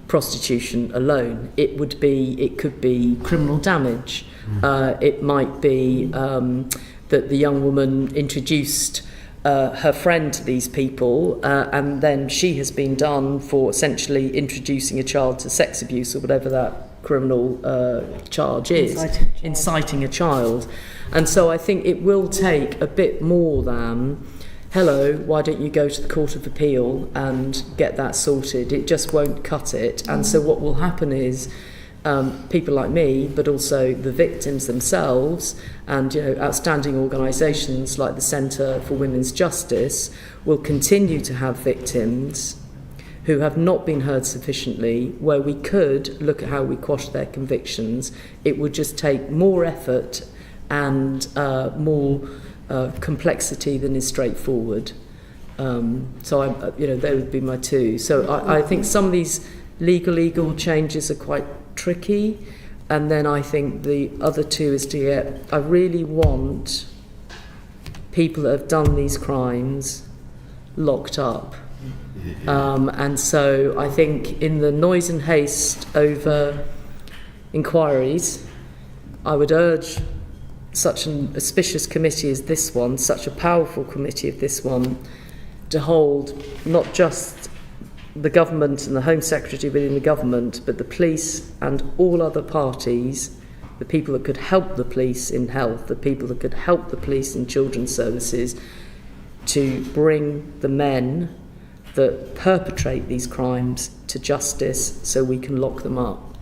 Speaker 1: prostitution alone. It could be criminal damage. It might be that the young woman introduced her friend to these people, and then she has been done for essentially introducing a child to sex abuse or whatever that criminal charge is, inciting a child. And so I think it will take a bit more than, hello, why don't you go to the Court of Appeal and get that sorted? It just won't cut it. And so what will happen is people like me, but also the victims themselves, and outstanding organisations like the Centre for Women's Justice will continue to have victims who have not been heard sufficiently, where we could look at how we quash their convictions. It would just take more effort and more complexity than is straightforward. So they would be my two. So I think some of these legal changes are quite tricky, and then I think the other two is to get... I really want people that have done these crimes locked up. And so I think in the noise and haste over inquiries, I would urge such an auspicious committee as this one, such a powerful committee of this one, to hold not just the government and the Home Secretary within the government, but the police and all other parties, the people that could help the police in health, the people that could help the police in children's services, to bring the men that perpetrate these crimes to justice so we can lock them up.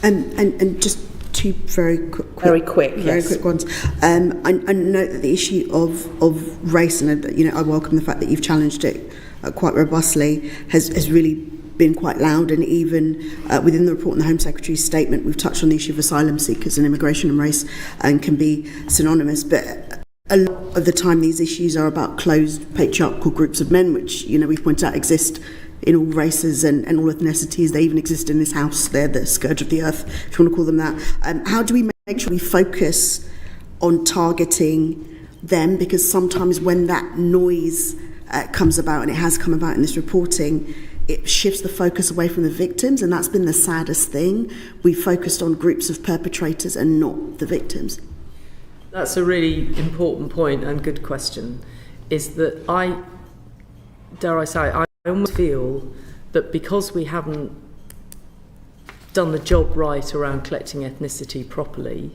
Speaker 1: And
Speaker 11: just two very quick ones. I note that the issue of race, and I welcome the fact that you've challenged it quite robustly, has really been quite loud, and even within the report and the Home Secretary's statement, we've touched on the issue of asylum seekers and immigration and race, and can be synonymous. But a lot of the time, these issues are about closed patriarchal groups of men, which we point out exist in all races and all ethnicities. They even exist in this house. They're the scourge of the earth, if you want to call them that. How do we make sure we focus on targeting them? Because sometimes when that noise comes about, and it has come about in this reporting, it shifts the focus away from the victims, and that's been the saddest thing. We focused on groups of perpetrators and not the victims.
Speaker 1: That's a really important point and good question, is that I almost feel that because we haven't done the job right around collecting ethnicity properly,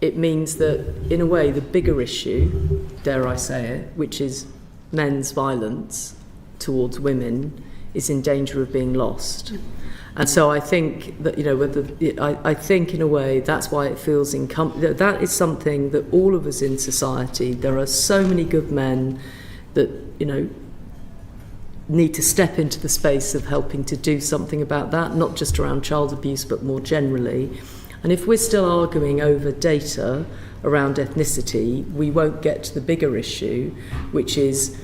Speaker 1: it means that, in a way, the bigger issue, dare I say it, which is men's violence towards women, is in danger of being lost. And so I think that, I think in a way that's why it feels that is something that all of us in society, there are so many good men that, need to step into the space of helping to do something about that, not just around child abuse, but more generally. And if we're still arguing over data around ethnicity, we won't get to the bigger issue, which is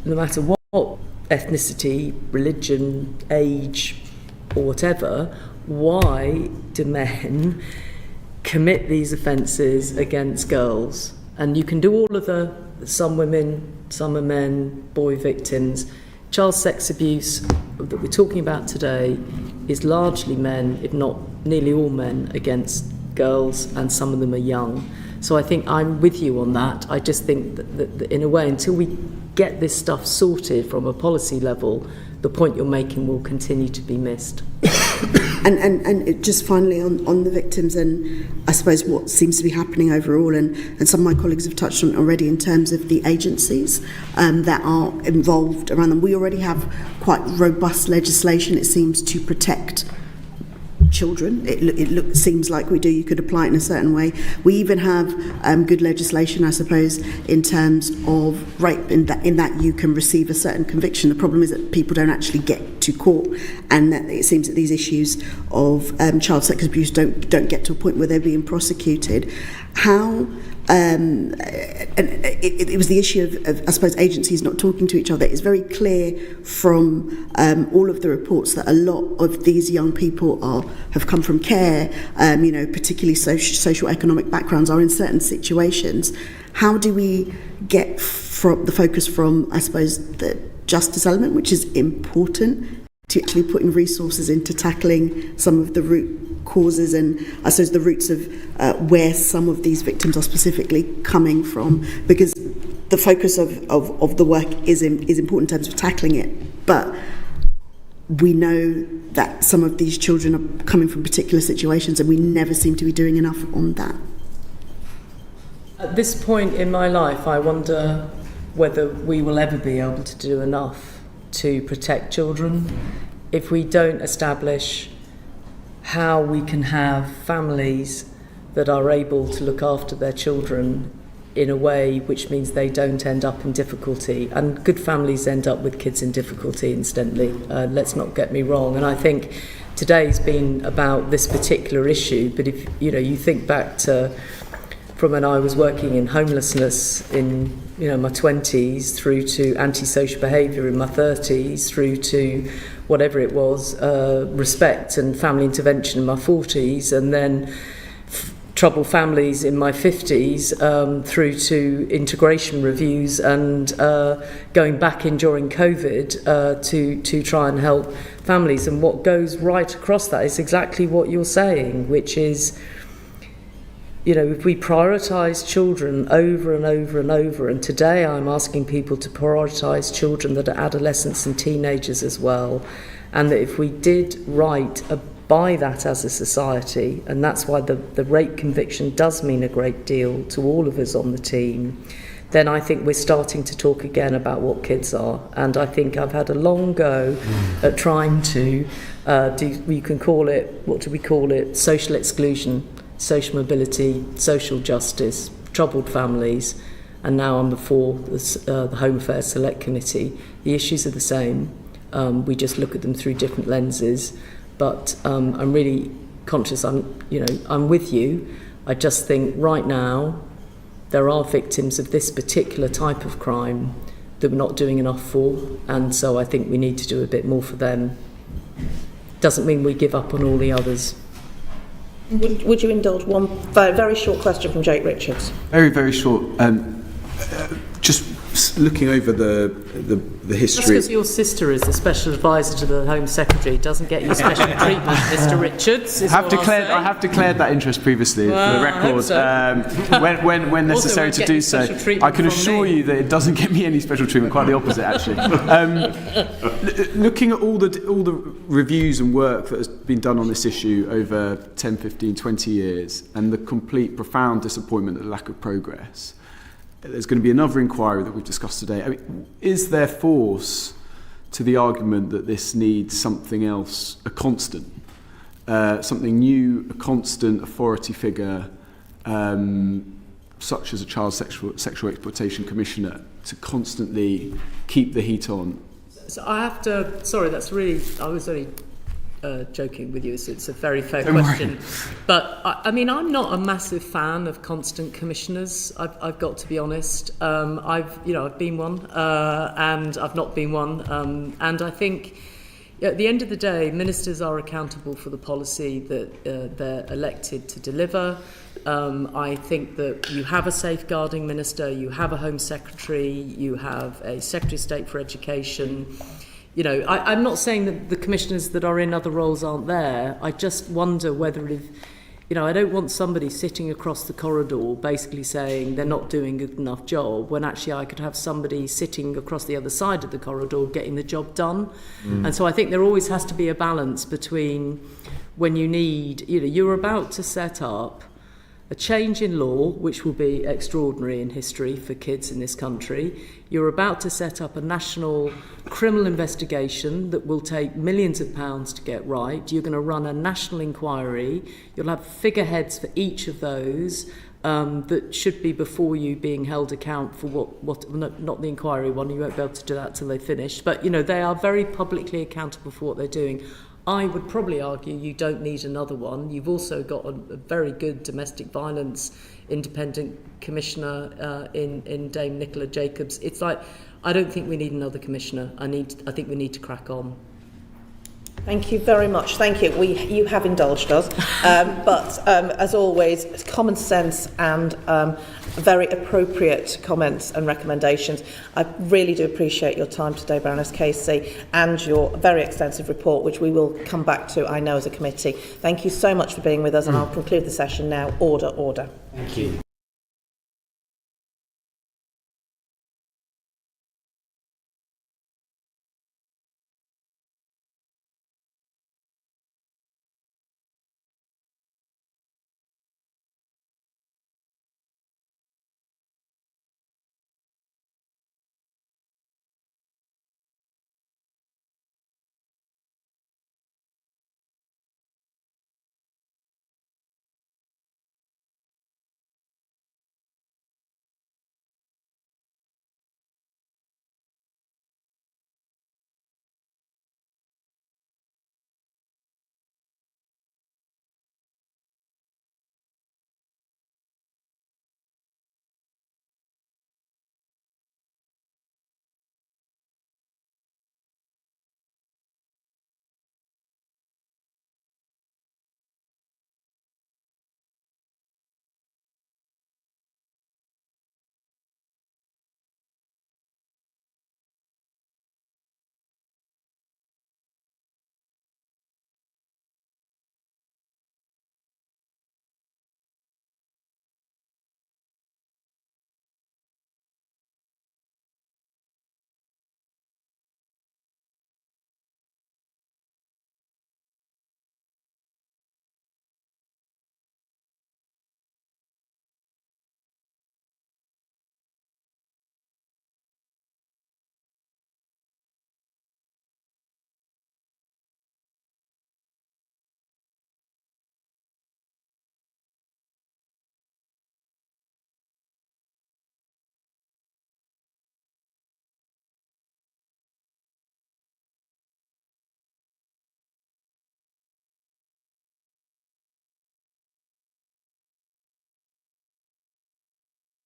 Speaker 1: no matter what ethnicity, religion, age, or whatever, why do men commit these offences against girls? And you can do all of some women, some are men, boy victims. Child sex abuse that we're talking about today is largely men, if not nearly all men, against girls, and some of them are young. So I think I'm with you on that. I just think that in a way, until we get this stuff sorted from a policy level, the point you're making will continue to be missed.
Speaker 11: And just finally on the victims, and I suppose what seems to be happening overall, and some of my colleagues have touched on already in terms of the agencies that are involved around them. We already have quite robust legislation, it seems, to protect children. It seems like we do. You could apply it in a certain way. We even have good legislation, I suppose, in terms of rape, in that you can receive a certain conviction. The problem is that people don't actually get to court, and that it seems that these issues of child sex abuse don't get to a point where they're being prosecuted. How? And it was the issue of, I suppose, agencies not talking to each other. It's very clear from all of the reports that a lot of these young people have come from care, particularly social economic backgrounds, are in certain situations. How do we get from the focus from, I suppose, the justice element, which is important, to actually putting resources into tackling some of the root causes and, I suppose, the roots of where some of these victims are specifically coming from? Because the focus of the work is important in terms of tackling it, but we know that some of these children are coming from particular situations, and we never seem to be doing enough on that.
Speaker 1: At this point in my life, I wonder whether we will ever be able to do enough to protect children if we don't establish how we can have families that are able to look after their children in a way which means they don't end up in difficulty. And good families end up with kids in difficulty, incidentally. Let's not get me wrong. And I think today's been about this particular issue, but if you think back to from when I was working in homelessness in my 20s, through to antisocial behaviour in my 30s, through to whatever it was, respect and family intervention in my 40s, and then troubled families in my 50s, through to integration reviews and going back in during COVID to try and help families. And what goes right across that is exactly what you're saying, which is, if we prioritise children over and over and over, and today I'm asking people to prioritise children that are adolescents and teenagers as well, and that if we did right by that as a society, and that's why the rape conviction does mean a great deal to all of us on the team, then I think we're starting to talk again about what kids are. And I think I've had a long go at trying to you can call it, what do we call it, social exclusion, social mobility, social justice, troubled families, and now I'm before the Home Affairs Select Committee. The issues are the same. We just look at them through different lenses. But I'm really conscious. I'm with you. I just think right now there are victims of this particular type of crime that we're not doing enough for, and so I think we need to do a bit more for them. Doesn't mean we give up on all the others.
Speaker 2: Would you indulge one very short question from Jake Richards?
Speaker 3: Very, very short. Just looking over the history.
Speaker 1: Just because your sister is the special advisor to the Home Secretary doesn't get you special treatment, Mr. Richards. I
Speaker 3: have declared that interest previously for the record. When necessary to do so. I can assure you that it doesn't get me any special treatment. Quite the opposite, actually. Looking at all the reviews and work that has been done on this issue over 10, 15, 20 years, and the complete profound disappointment at the lack of progress. There's going to be another inquiry that we've discussed today. I mean, is there force to the argument that this needs something else, a constant, something new, a constant authority figure, such as a child sexual exploitation commissioner, to constantly keep the heat on?
Speaker 1: So I have to. Sorry, I was only joking with you. It's a very fair question. But I'm not a massive fan of constant commissioners. I've got to be honest. I've been one, and I've not been one. And I think at the end of the day, ministers are accountable for the policy that they're elected to deliver. I think that you have a safeguarding minister, you have a Home Secretary, you have a Secretary of State for Education. I'm not saying that the commissioners that are in other roles aren't there. I just wonder whether I don't want somebody sitting across the corridor basically saying they're not doing a good enough job, when actually I could have somebody sitting across the other side of the corridor getting the job done. And so I think there always has to be a balance between when you need, you're about to set up a change in law, which will be extraordinary in history for kids in this country. You're about to set up a national criminal investigation that will take millions of pounds to get right. You're going to run a national inquiry. You'll have figureheads for each of those that should be before you being held account for not the inquiry one, you won't be able to do that till they finish. But, you know, they are very publicly accountable for what they're doing. I would probably argue you don't need another one. You've also got a very good domestic violence independent commissioner in Dame Nicola Jacobs. It's like, I don't think we need another commissioner. I think we need to crack on.
Speaker 2: Thank you very much. Thank you. You have indulged us, but as always, common sense and very appropriate comments and recommendations. I really do appreciate your time today, Baroness Casey, and your very extensive report, which we will come back to, I know, as a committee. Thank you so much for being with us, and I'll conclude the session now. Order, order.
Speaker 10: Thank you.